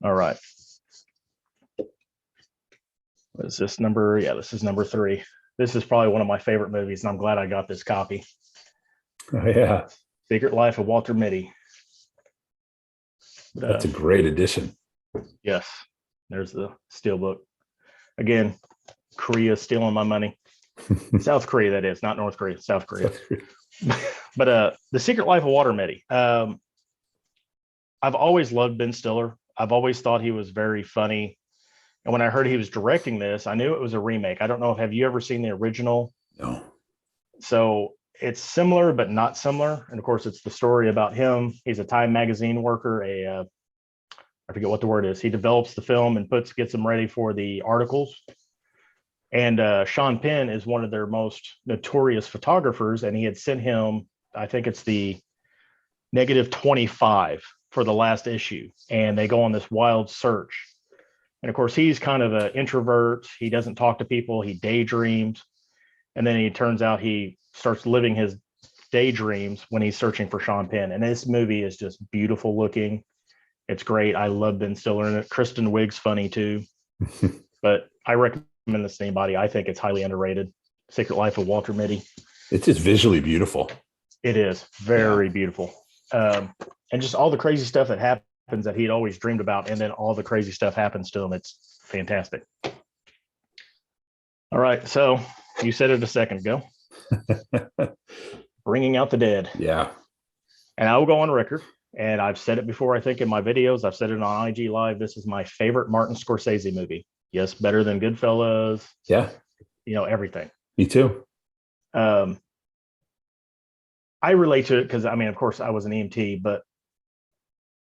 All right. What is this number? Yeah, this is number 3. This is probably one of my favorite movies, and I'm glad I got this copy. Oh, yeah. Secret Life of Walter Mitty. That's a great addition. Yes. There's the steelbook. Again, Korea stealing my money. South Korea, that is, not North Korea, South Korea. But The Secret Life of Walter Mitty. I've always loved Ben Stiller. I've always thought he was very funny. And when I heard he was directing this, I knew it was a remake. I don't know, have you ever seen the original? No. So it's similar, but not similar. And of course, it's the story about him. He's a Time magazine worker, I forget what the word is. He develops the film and gets them ready for the articles. And Sean Penn is one of their most notorious photographers. And he had sent him, I think it's the -25 for the last issue. And they go on this wild search. And of course, he's kind of an introvert. He doesn't talk to people. He daydreams. And then it turns out he starts living his daydreams when he's searching for Sean Penn. And this movie is just beautiful looking. It's great. I love Ben Stiller in it. Kristen Wiig's funny too. But I recommend this to anybody. I think it's highly underrated. Secret Life of Walter Mitty. It's just visually beautiful. It is very beautiful. And just all the crazy stuff that happens that he'd always dreamed about. And then all the crazy stuff happens to him. It's fantastic. All right. So you said it a second ago. Bringing Out the Dead. Yeah. And I will go on record. And I've said it before, I think, in my videos. I've said it on IG Live. This is my favorite Martin Scorsese movie. Yes, better than Goodfellas. Yeah. Everything. Me too. I relate to it because, I mean, of course, I was an EMT, but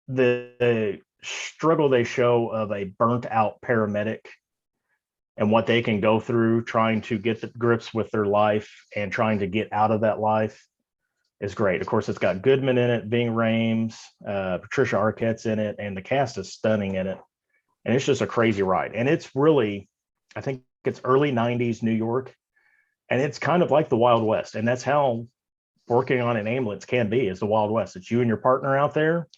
the struggle they show of a burnt out paramedic and what they can go through trying to get the grips with their life and trying to get out of that life is great. Of course, it's got Goodman in it, Ving Rhames, Patricia Arquette's in it, and the cast is stunning in it. And it's just a crazy ride. And it's really, I think it's early 90s New York. And it's kind of like the Wild West. And that's how working on an ambulance can be, is the Wild West. It's you and your partner out there,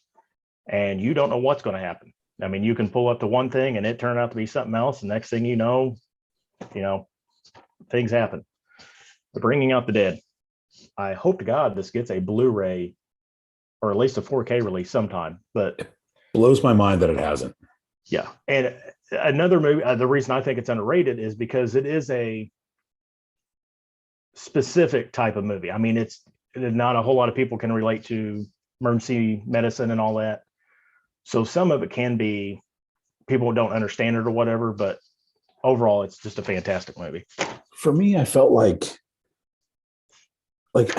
and you don't know what's going to happen. I mean, you can pull up to one thing and it turned out to be something else. And next thing you know, things happen. The Bringing Out the Dead. I hope to God this gets a Blu-ray or at least a 4K release sometime. But It blows my mind that it hasn't. yeah. And another movie, the reason I think it's underrated is because it is a specific type of movie. I mean, it's not a whole lot of people can relate to emergency medicine and all that. So some of it can be people don't understand it or whatever, but overall it's just a fantastic movie. For me, I felt like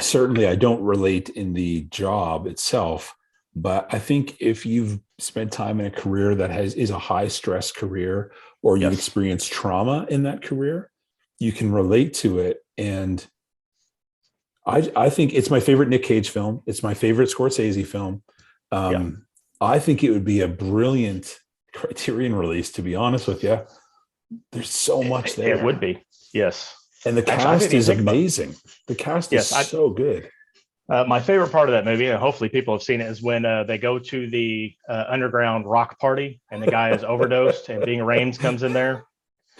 certainly I don't relate in the job itself, but I think if you've spent time in a career that is a high stress career, or you've experienced trauma in that career, you can relate to it. And I think it's my favorite Nick Cage film. It's my favorite Scorsese film. I think it would be a brilliant Criterion release, to be honest with you. There's so much there. It would be. Yes. And the cast is amazing. The cast is so good. My favorite part of that movie, and hopefully people have seen it, is when they go to the underground rock party and the guy is overdosed and Ving Rhames comes in there.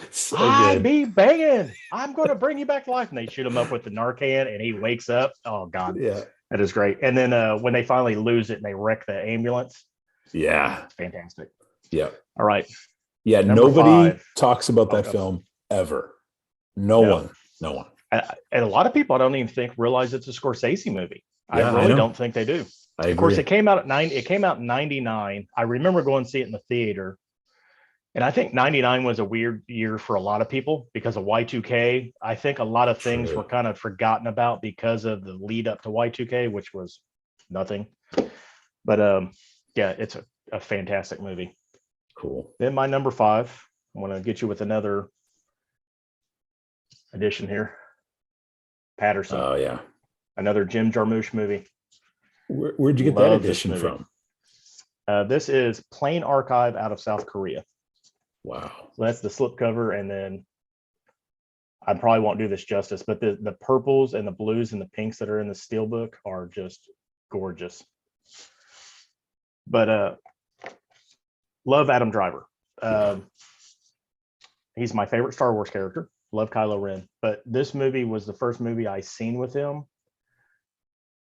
So I good. be banging. I'm going to bring you back to life. And they shoot him up with the Narcan and he wakes up. Oh, God. Yeah. That is great. And then when they finally lose it and they wreck the ambulance. Yeah. Fantastic. Yeah. All right. Yeah. Number Nobody 5. talks about that film ever. No one. And a lot of people I don't even think realize it's a Scorsese movie. Yeah, I really don't think they do. I agree. Of course, it came out in 99. I remember going to see it in the theater. And I think 99 was a weird year for a lot of people because of Y2K. I think a lot of things were kind of forgotten about because of the lead up to Y2K, which was nothing. But it's a fantastic movie. Cool. Then my number 5, I want to get you with another edition here. Patterson. Oh, yeah. Another Jim Jarmusch movie. Where'd you get that edition from? This is Plain Archive out of South Korea. Wow. So that's the slipcover, and then I probably won't do this justice, but the purples and the blues and the pinks that are in the steelbook are just gorgeous. But love Adam Driver. He's my favorite Star Wars character. Love Kylo Ren. But this movie was the first movie I seen with him,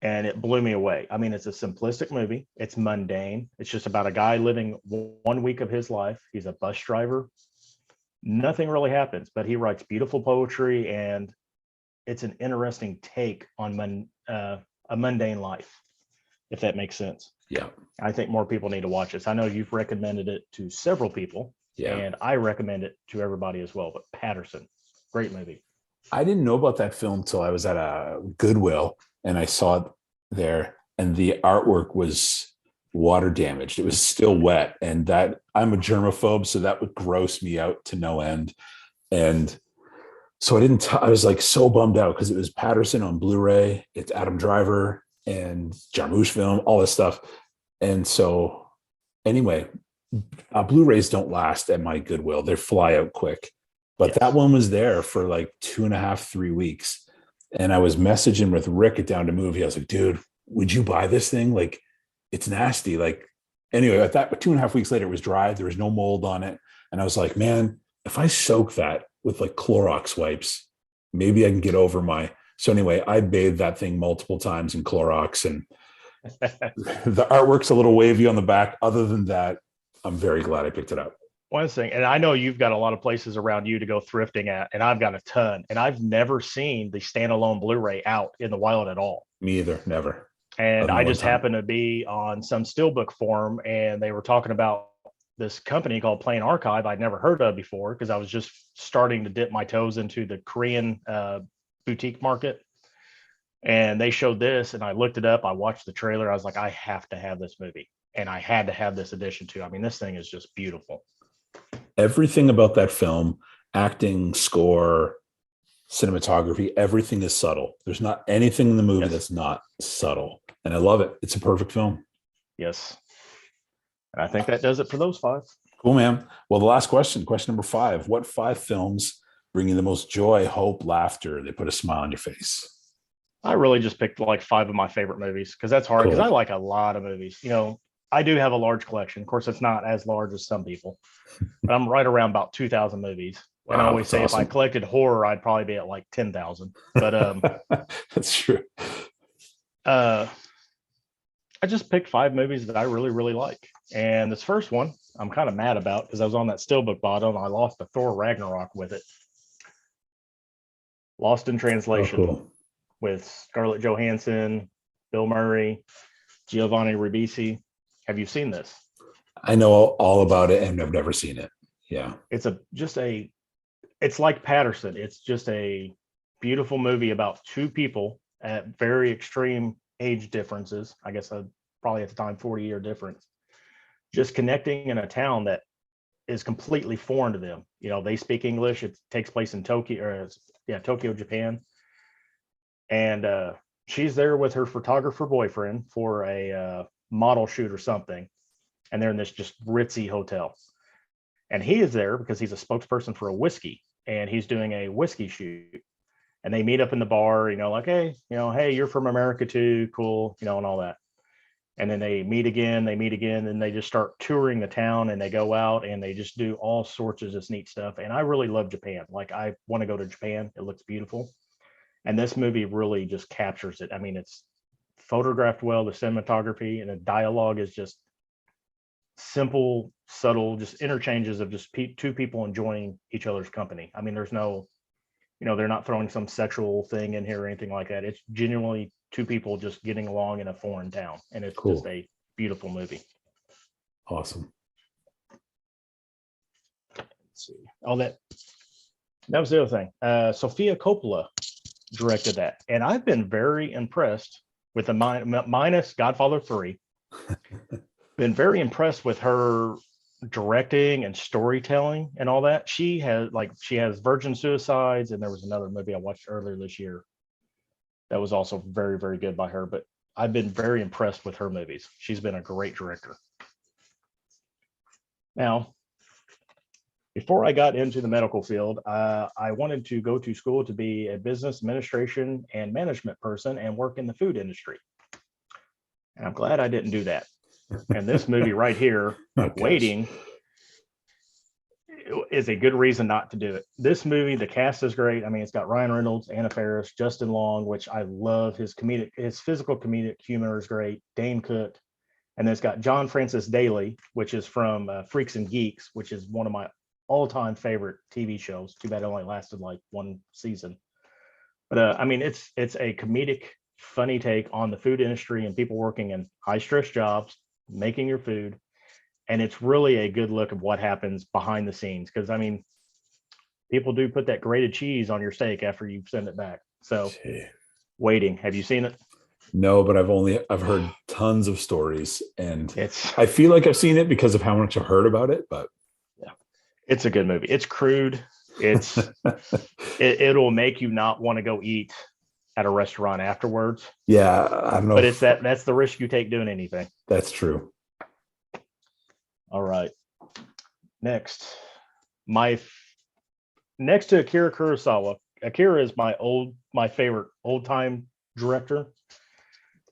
and it blew me away. I mean, it's a simplistic movie. It's mundane. It's just about a guy living 1 week of his life. He's a bus driver. Nothing really happens, but he writes beautiful poetry, and it's an interesting take on a mundane life, if that makes sense. Yeah. I think more people need to watch this. I know you've recommended it to several people, and I recommend it to everybody as well. But Patterson, great movie. I didn't know about that film till I was at a Goodwill and I saw it there, and the artwork was water damaged. It was still wet, and that I'm a germaphobe, so that would gross me out to no end. And so I was like so bummed out because it was Patterson on Blu-ray. It's Adam Driver and Jarmusch film, all this stuff. And so anyway, Blu-rays don't last at my Goodwill. They fly out quick. But that one was there for like 2.5, 3 weeks. And I was messaging with Rick at Down to Movie. I was like, dude, would you buy this thing? Like, it's nasty. Like, anyway, I thought 2.5 weeks later, it was dry. There was no mold on it. And I was like, man, if I soak that with like Clorox wipes, maybe I can get over so anyway, I bathed that thing multiple times in Clorox, and the artwork's a little wavy on the back. Other than that, I'm very glad I picked it up. One thing, and I know you've got a lot of places around you to go thrifting at, and I've got a ton, and I've never seen the standalone Blu-ray out in the wild at all. Me either, never. And I just happened to be on some steelbook forum, and they were talking about this company called Plain Archive I'd never heard of before because I was just starting to dip my toes into the Korean boutique market. And they showed this, and I looked it up. I watched the trailer. I was like, I have to have this movie. and I had to have this edition too. I mean, this thing is just beautiful. Everything about that film, acting, score, cinematography, everything is subtle. There's not anything in the movie that's not subtle. And I love it. It's a perfect film. Yes. And I think that does it for those 5. Cool, man. Well, the last question number 5. What 5 films bring you the most joy, hope, laughter? They put a smile on your face. I really just picked like 5 of my favorite movies because that's hard because I like a lot of movies. You know, I do have a large collection. Of course, it's not as large as some people, but I'm right around about 2,000 movies. Wow, and I always say awesome. If I collected horror, I'd probably be at like 10,000. But that's true. I just picked 5 movies that I really, really like. And this first one I'm kind of mad about because I was on that Steelbook bottle and I lost the Thor Ragnarok with it. Lost in Translation. Oh, cool. With Scarlett Johansson, Bill Murray, Giovanni Ribisi. Have you seen this? I know all about it and I've never seen it. Yeah. It's like Patterson. It's just a beautiful movie about 2 people at very extreme age differences. I guess probably at the time 40-year difference, just connecting in a town that is completely foreign to them. You know, they speak English. It takes place in Tokyo, Japan. And she's there with her photographer boyfriend for a model shoot or something. And they're in this just ritzy hotel. And he is there because he's a spokesperson for a whiskey and he's doing a whiskey shoot. And they meet up in the bar, you know, like, hey, you're from America too. Cool. You know, and all that. And then they meet again, and they just start touring the town and they go out and they just do all sorts of this neat stuff. And I really love Japan. Like, I want to go to Japan. It looks beautiful. And this movie really just captures it. I mean, it's photographed well, the cinematography and the dialogue is just simple, subtle, just interchanges of just 2 people enjoying each other's company. I mean, there's no, they're not throwing some sexual thing in here or anything like that. It's genuinely 2 people just getting along in a foreign town. And it's cool. Just a beautiful movie. Awesome. Let's see. That was the other thing. Sofia Coppola directed that. And I've been very impressed with the minus Godfather 3. Been very impressed with her directing and storytelling and all that. She has Virgin Suicides, and there was another movie I watched earlier this year that was also very, very good by her. But I've been very impressed with her movies. She's been a great director. Now, before I got into the medical field, I wanted to go to school to be a business administration and management person and work in the food industry. And I'm glad I didn't do that. And this movie right here, Waiting, is a good reason not to do it. This movie, the cast is great. I mean, it's got Ryan Reynolds, Anna Faris, Justin Long, which I love. His physical comedic humor is great. Dane Cook. And then it's got John Francis Daly, which is from Freaks and Geeks, which is one of my all-time favorite TV shows. Too bad it only lasted like 1 season. But I mean, it's a comedic, funny take on the food industry and people working in high-stress jobs, making your food. And it's really a good look of what happens behind the scenes. Because, I mean, people do put that grated cheese on your steak after you send it back. So, Waiting, have you seen it? No, but I've heard tons of stories. And I feel like I've seen it because of how much I heard about it. But yeah, it's a good movie. It's crude. It'll make you not want to go eat at a restaurant afterwards. Yeah, I don't know. But that's the risk you take doing anything. That's true. All right. Next to Akira Kurosawa. Akira is my favorite old-time director.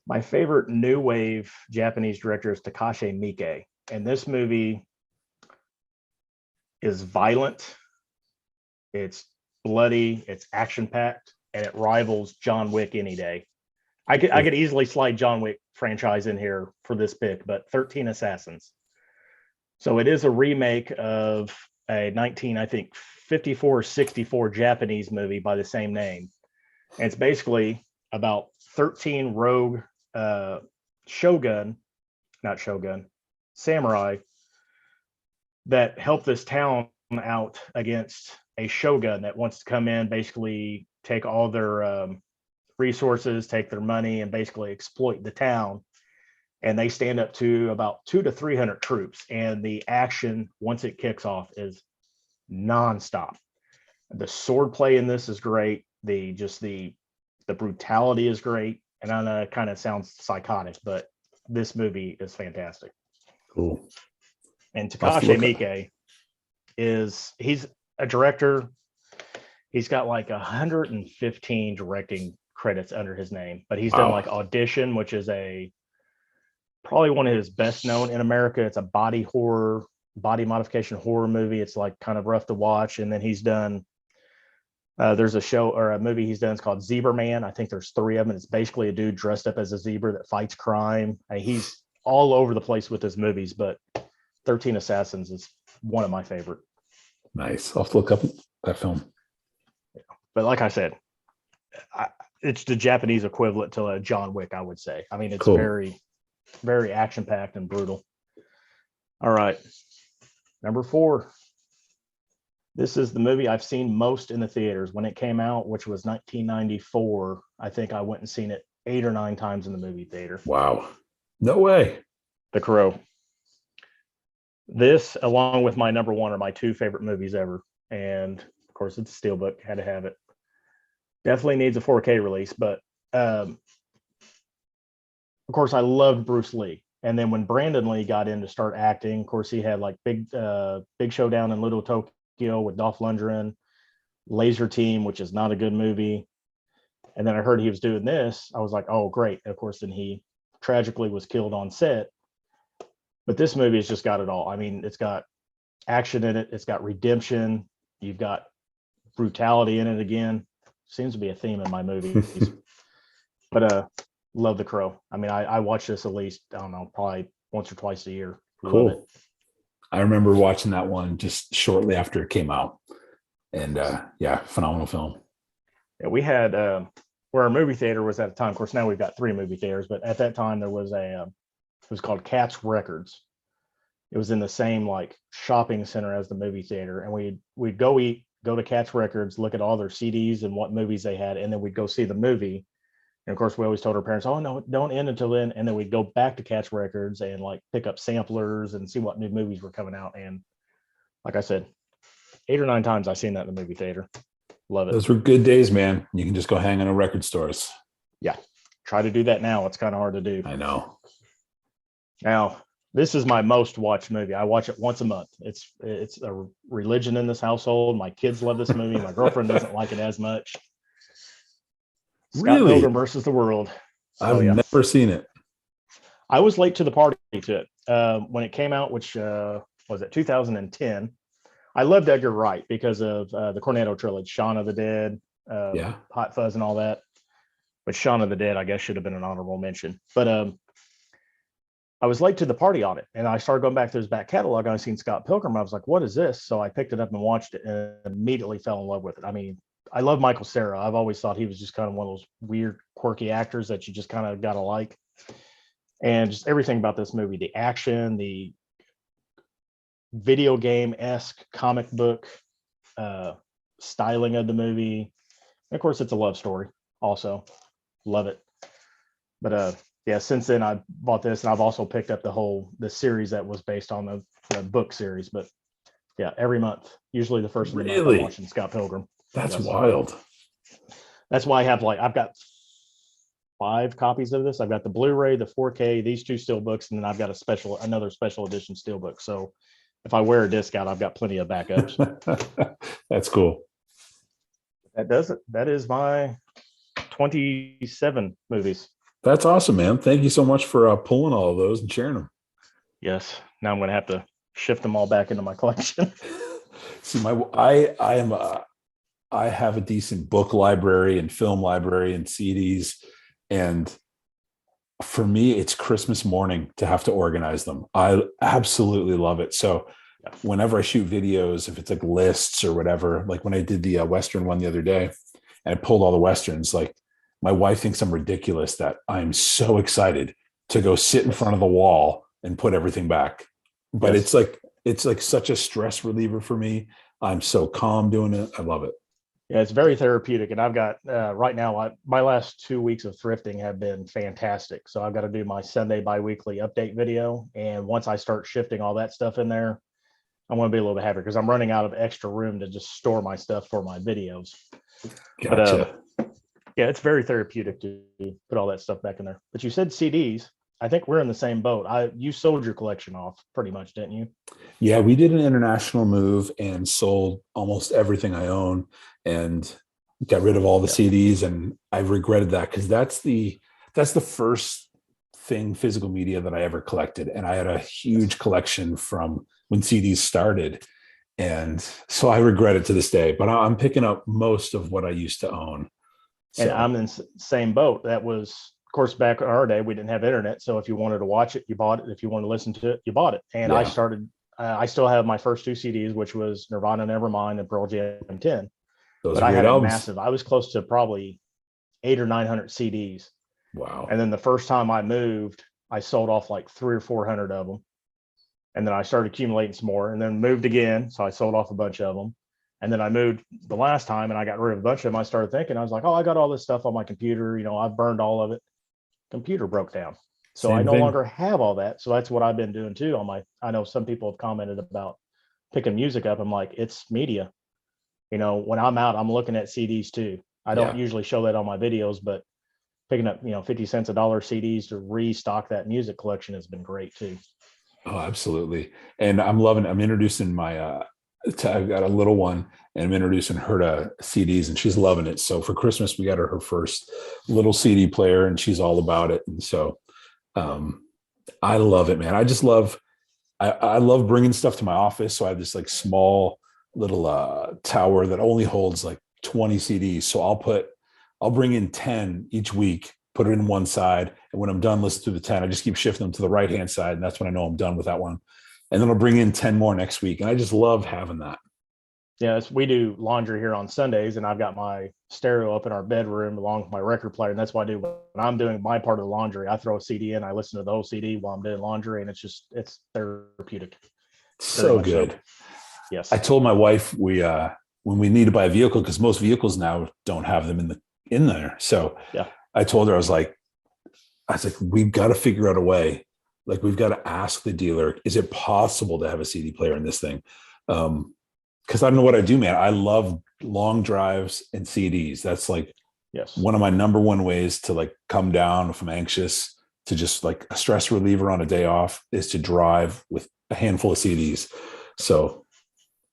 My favorite new wave Japanese director is Takashi Miike. And this movie is violent. It's bloody. It's action-packed. And it rivals John Wick any day. I could easily slide John Wick franchise in here for this pick, but 13 Assassins. So it is a remake of a 54 or 64 Japanese movie by the same name. And it's basically about 13 rogue samurai that help this town out against a shogun that wants to come in, basically take all their resources, take their money, and basically exploit the town. and they stand up to about 200 to 300 troops. And the action, once it kicks off, is nonstop. The sword play in this is great. The brutality is great. And I know it kind of sounds psychotic, but this movie is fantastic. Cool. And Takashi Miike he's a director. He's got like 115 directing credits under his name, but he's done like Audition, which is probably one of his best known in America. It's a body modification horror movie. It's like kind of rough to watch. And then he's done, there's a show or a movie he's done. It's called Zebra Man. I think there's 3 of them. It's basically a dude dressed up as a zebra that fights crime. He's all over the place with his movies, but 13 Assassins is one of my favorite. Nice. I'll have to look up that film. Yeah. But like I said, it's the Japanese equivalent to a John Wick, I would say. I mean, it's cool. very, very action-packed and brutal. All right. Number 4. This is the movie I've seen most in the theaters. When it came out, which was 1994, I think I went and seen it 8 or 9 times in the movie theater. Wow. No way. The Crow. This, along with my number 1, are my 2 favorite movies ever. And of course, it's a steelbook. Had to have it. Definitely needs a 4K release, but of course, I loved Bruce Lee. And then when Brandon Lee got in to start acting, of course, he had like Big Showdown in Little Tokyo with Dolph Lundgren, Laser Team, which is not a good movie. And then I heard he was doing this. I was like, oh, great. And of course, then he tragically was killed on set. But this movie has just got it all. I mean, it's got action in it. It's got redemption. You've got brutality in it again. Seems to be a theme in my movies. But love The Crow. I mean, I watch this at least, I don't know, probably once or twice a year. Cool. I remember watching that one just shortly after it came out. And yeah, phenomenal film. Yeah, we had where our movie theater was at the time. Of course, now we've got 3 movie theaters, but at that time there was it was called Katz Records. It was in the same like shopping center as the movie theater, and we'd go eat, go to Katz Records, look at all their CDs and what movies they had, and then we'd go see the movie. And of course, we always told our parents, "Oh no, don't end until then." And then we'd go back to Katz Records and like pick up samplers and see what new movies were coming out. And like I said, 8 or 9 times I've seen that in the movie theater. Love it. Those were good days, man. You can just go hang in a record stores. Yeah, try to do that now. It's kind of hard to do. I know. Now, this is my most watched movie. I watch it once a month. It's a religion in this household. My kids love this movie. My girlfriend doesn't like it as much. Scott Pilgrim versus the World. I've never seen it. I was late to the party to it. When it came out, which was it 2010. I loved Edgar Wright because of the Cornetto trilogy, Shaun of the Dead, Hot Fuzz and all that. But Shaun of the Dead, I guess, should have been an honorable mention. But I was late to the party on it, and I started going back to his back catalog. I seen Scott Pilgrim. I was like, what is this? So I picked it up and watched it and immediately fell in love with it. I mean, I love Michael Cera. I've always thought he was just kind of one of those weird, quirky actors that you just kind of got to like. And just everything about this movie, the action, the video game-esque comic book styling of the movie. And of course, it's a love story also. Love it. But yeah, since then I bought this, and I've also picked up the series that was based on the book series. But yeah, every month, usually the first of the month, I'm watching Scott Pilgrim. That's wild. That's why I've got 5 copies of this. I've got the Blu-ray, the 4K, these 2 steelbooks, and then I've got another special edition steelbook. So if I wear a disc out, I've got plenty of backups. That's cool. That does it. That is my 27 movies. That's awesome, man. Thank you so much for pulling all of those and sharing them. Yes. Now I'm going to have to shift them all back into my collection. See, I have a decent book library and film library and CDs, and for me, it's Christmas morning to have to organize them. I absolutely love it. So whenever I shoot videos, if it's like lists or whatever, like when I did the Western one the other day, and I pulled all the Westerns, like my wife thinks I'm ridiculous that I'm so excited to go sit in front of the wall and put everything back. But it's like such a stress reliever for me. I'm so calm doing it. I love it. Yeah, it's very therapeutic. And I've got right now, my last 2 weeks of thrifting have been fantastic. So I've got to do my Sunday biweekly update video. And once I start shifting all that stuff in there, I'm going to be a little bit happier because I'm running out of extra room to just store my stuff for my videos. But Gotcha. yeah, it's very therapeutic to put all that stuff back in there. But you said CDs. I think we're in the same boat. You sold your collection off pretty much, didn't you? Yeah, we did an international move and sold almost everything I own and got rid of all the Yeah. CDs. And I regretted that because that's the first thing physical media that I ever collected. And I had a huge collection from when CDs started. And so I regret it to this day, but I'm picking up most of what I used to own. And So I'm in the same boat. That was, of course, back in our day, we didn't have internet. So if you wanted to watch it, you bought it. If you wanted to listen to it, you bought it. And yeah, I still have my first two CDs, which was Nirvana Nevermind and Pearl Jam 10. those But are I great had a albums. massive, I was close to probably 800 or 900 CDs. Wow. And then the first time I moved, I sold off like 300 or 400 of them. And then I started accumulating some more and then moved again. So I sold off a bunch of them. And then I moved the last time and I got rid of a bunch of them. I started thinking, I was like, oh, I got all this stuff on my computer. I've burned all of it. Computer broke down. So I Same no thing. longer have all that. So that's what I've been doing too I know some people have commented about picking music up. I'm like, it's media. When I'm out, I'm looking at CDs too. I don't Yeah. usually show that on my videos, but picking up, 50 cents a dollar CDs to restock that music collection has been great too. Oh, absolutely. And I'm introducing I've got a little one and I'm introducing her to CDs and she's loving it. So for Christmas, we got her first little CD player and she's all about it. And so, um, I love it, man. I love bringing stuff to my office. So I have this like small little, tower that only holds like 20 CDs. So I'll bring in 10 each week, put it in one side. And when I'm done listening to the 10, I just keep shifting them to the right-hand side. And that's when I know I'm done with that one. And then I'll bring in 10 more next week. And I just love having that. Yeah, we do laundry here on Sundays, and I've got my stereo up in our bedroom along with my record player. And that's what I do when I'm doing my part of the laundry. I throw a CD in, I listen to the whole CD while I'm doing laundry, and it's therapeutic. Very So much so. good. I Yes. told my wife when we need to buy a vehicle, because most vehicles now don't have them in there. So Yeah. I told her, I was like, we've got to figure out a way. Like we've got to ask the dealer, is it possible to have a CD player in this thing? Because I don't know what I do, man. I love long drives and CDs. That's like Yes. one of my number one ways to like come down if I'm anxious, to just like a stress reliever on a day off is to drive with a handful of CDs. So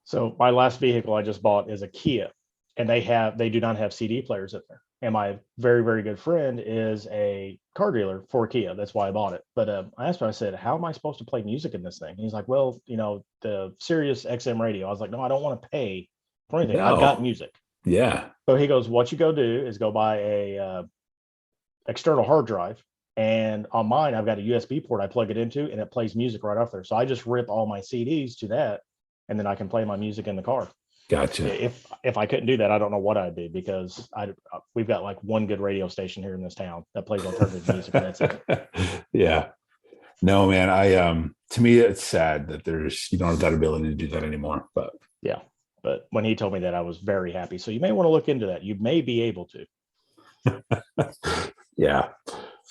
So my last vehicle I just bought is a Kia, and they do not have CD players in there. And my very, very good friend is a car dealer for Kia. That's why I bought it. But I asked him, I said, how am I supposed to play music in this thing? He's like, well, the Sirius XM radio. I was like, no, I don't want to pay for anything. I've got no, music. yeah, So he goes, what you go do is go buy a external hard drive. And on mine, I've got a USB port I plug it into, and it plays music right off there. So I just rip all my CDs to that, and then I can play my music in the car. gotcha. If I couldn't do that, I don't know what I'd do, because we've got like one good radio station here in this town that plays alternative music, and that's it. Yeah, no, man. To me, it's sad that you don't have that ability to do that anymore. But Yeah. But when he told me that, I was very happy. So you may want to look into that. You may be able to. yeah.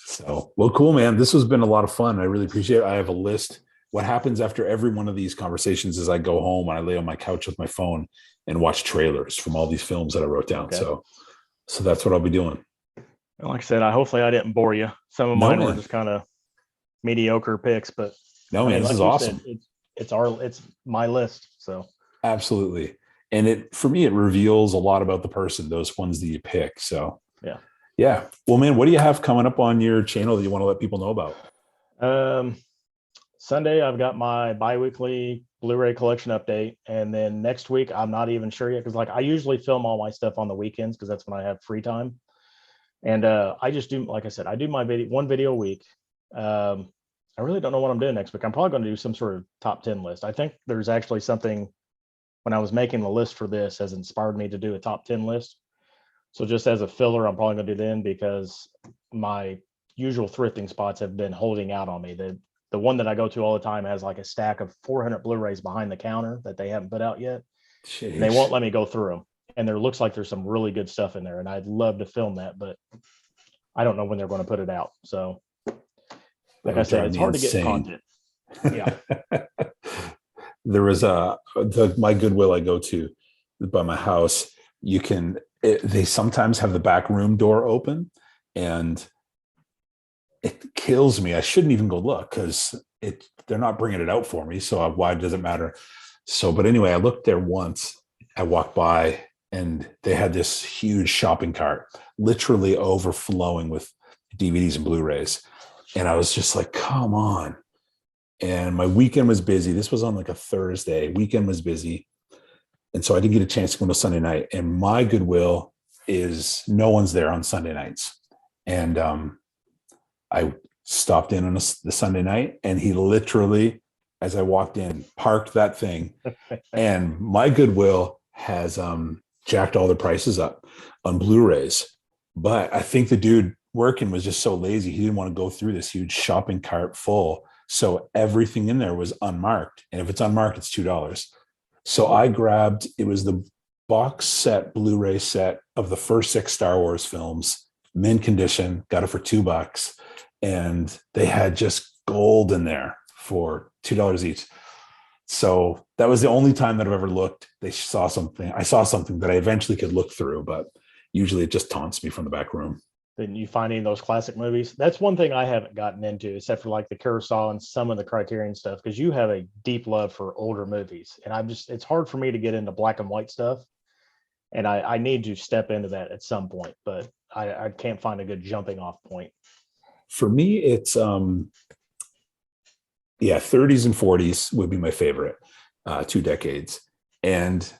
So, well, cool, man. This has been a lot of fun. I really appreciate it. I have a list. What happens after every one of these conversations is I go home and I lay on my couch with my phone and watch trailers from all these films that I wrote down. Okay. So that's what I'll be doing. And like I said, hopefully I didn't bore you. Some of No, mine were man. just kind of mediocre picks, but No, man, this like is you awesome. said, it's my list. So Absolutely. And for me, it reveals a lot about the person, those ones that you pick. So yeah. yeah. Well, man, what do you have coming up on your channel that you want to let people know about? Sunday, I've got my biweekly Blu-ray collection update. And then next week, I'm not even sure yet, because like I usually film all my stuff on the weekends because that's when I have free time. And I just do, like I said, I do my one video a week. I really don't know what I'm doing next week. I'm probably going to do some sort of top 10 list. I think there's actually something when I was making the list for this has inspired me to do a top 10 list. So just as a filler, I'm probably going to do then, because my usual thrifting spots have been holding out on me. The one that I go to all the time has like a stack of 400 Blu-rays behind the counter that they haven't put out yet. And they won't let me go through them. and there looks like there's some really good stuff in there, and I'd love to film that, but I don't know when they're going to put it out. So like I said, it's hard to get content. Yeah. There was my Goodwill I go to by my house. They sometimes have the back room door open, and it kills me. I shouldn't even go look because they're not bringing it out for me. So why does it matter? So, but anyway, I looked there once. I walked by, and they had this huge shopping cart, literally overflowing with DVDs and Blu-rays. And I was just like, come on. And my weekend was busy. This was on like a Thursday. Weekend was busy. And so I didn't get a chance to go to Sunday night. And my Goodwill is no one's there on Sunday nights. And I stopped in on the Sunday night, and he literally, as I walked in, parked that thing. And my Goodwill has jacked all the prices up on Blu-rays. But I think the dude working was just so lazy. He didn't want to go through this huge shopping cart full. So everything in there was unmarked. And if it's unmarked, it's $2. So I grabbed, it was the box set, Blu-ray set of the first 6 Star Wars films, mint condition, got it for $2. And they had just gold in there for $2 each. So that was the only time that I've ever looked. I saw something that I eventually could look through, but usually it just taunts me from the back room. Then you finding those classic movies. That's one thing I haven't gotten into, except for like the Kurosawa and some of the Criterion stuff, because you have a deep love for older movies. And it's hard for me to get into black and white stuff. And I need to step into that at some point, but I can't find a good jumping off point. For me, it's 30s and 40s would be my favorite 2 decades. And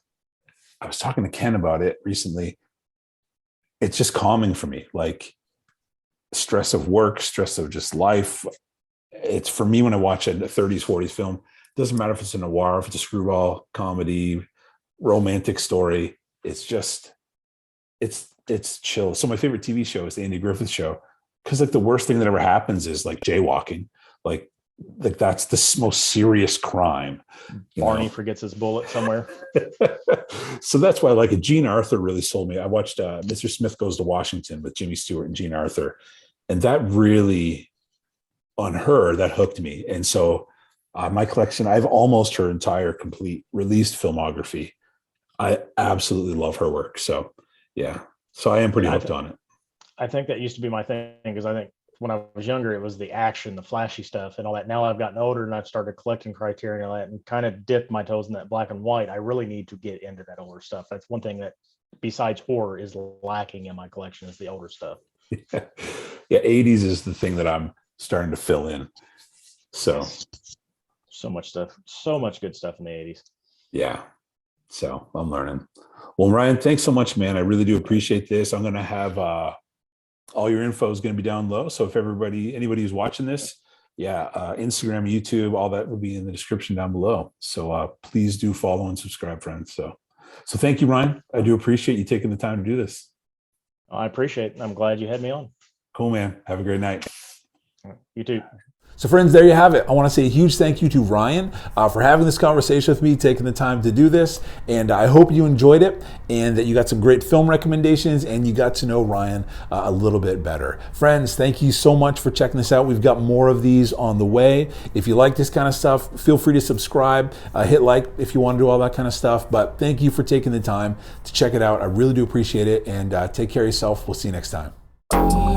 I was talking to Ken about it recently. It's just calming for me, like stress of work, stress of just life. It's for me, when I watch a 30s, 40s film, it doesn't matter if it's a noir, if it's a screwball comedy, romantic story. It's just, it's chill. So my favorite TV show is the Andy Griffith Show, because like the worst thing that ever happens is like jaywalking. Like that's the most serious crime. Barney forgets his bullet somewhere. So that's why I like it. Gene Arthur really sold me. I watched Mr. Smith Goes to Washington with Jimmy Stewart and Gene Arthur. And that really, on her, that hooked me. And so my collection, I have almost her entire complete released filmography. I absolutely love her work. So yeah. So I am pretty hooked on it. I think that used to be my thing, because I think when I was younger, it was the action, the flashy stuff and all that. Now I've gotten older and I've started collecting Criterion and all that, and kind of dipped my toes in that black and white. I really need to get into that older stuff. That's one thing that, besides horror, is lacking in my collection, is the older stuff. Yeah, 80s is the thing that I'm starting to fill in. So much stuff, so much good stuff in the 80s. Yeah. So I'm learning. Well, Ryan, thanks so much, man. I really do appreciate this. I'm going to have all your info is going to be down low. So if anybody who's watching this, Instagram, YouTube, all that will be in the description down below. So please do follow and subscribe, friends. So thank you, Ryan. I do appreciate you taking the time to do this. I appreciate it. I'm glad you had me on. Cool, man. Have a great night. You too. So friends, there you have it. I want to say a huge thank you to Ryan for having this conversation with me, taking the time to do this. And I hope you enjoyed it and that you got some great film recommendations and you got to know Ryan a little bit better. Friends, thank you so much for checking this out. We've got more of these on the way. If you like this kind of stuff, feel free to subscribe, hit like if you want to do all that kind of stuff. But thank you for taking the time to check it out. I really do appreciate it. And take care of yourself. We'll see you next time.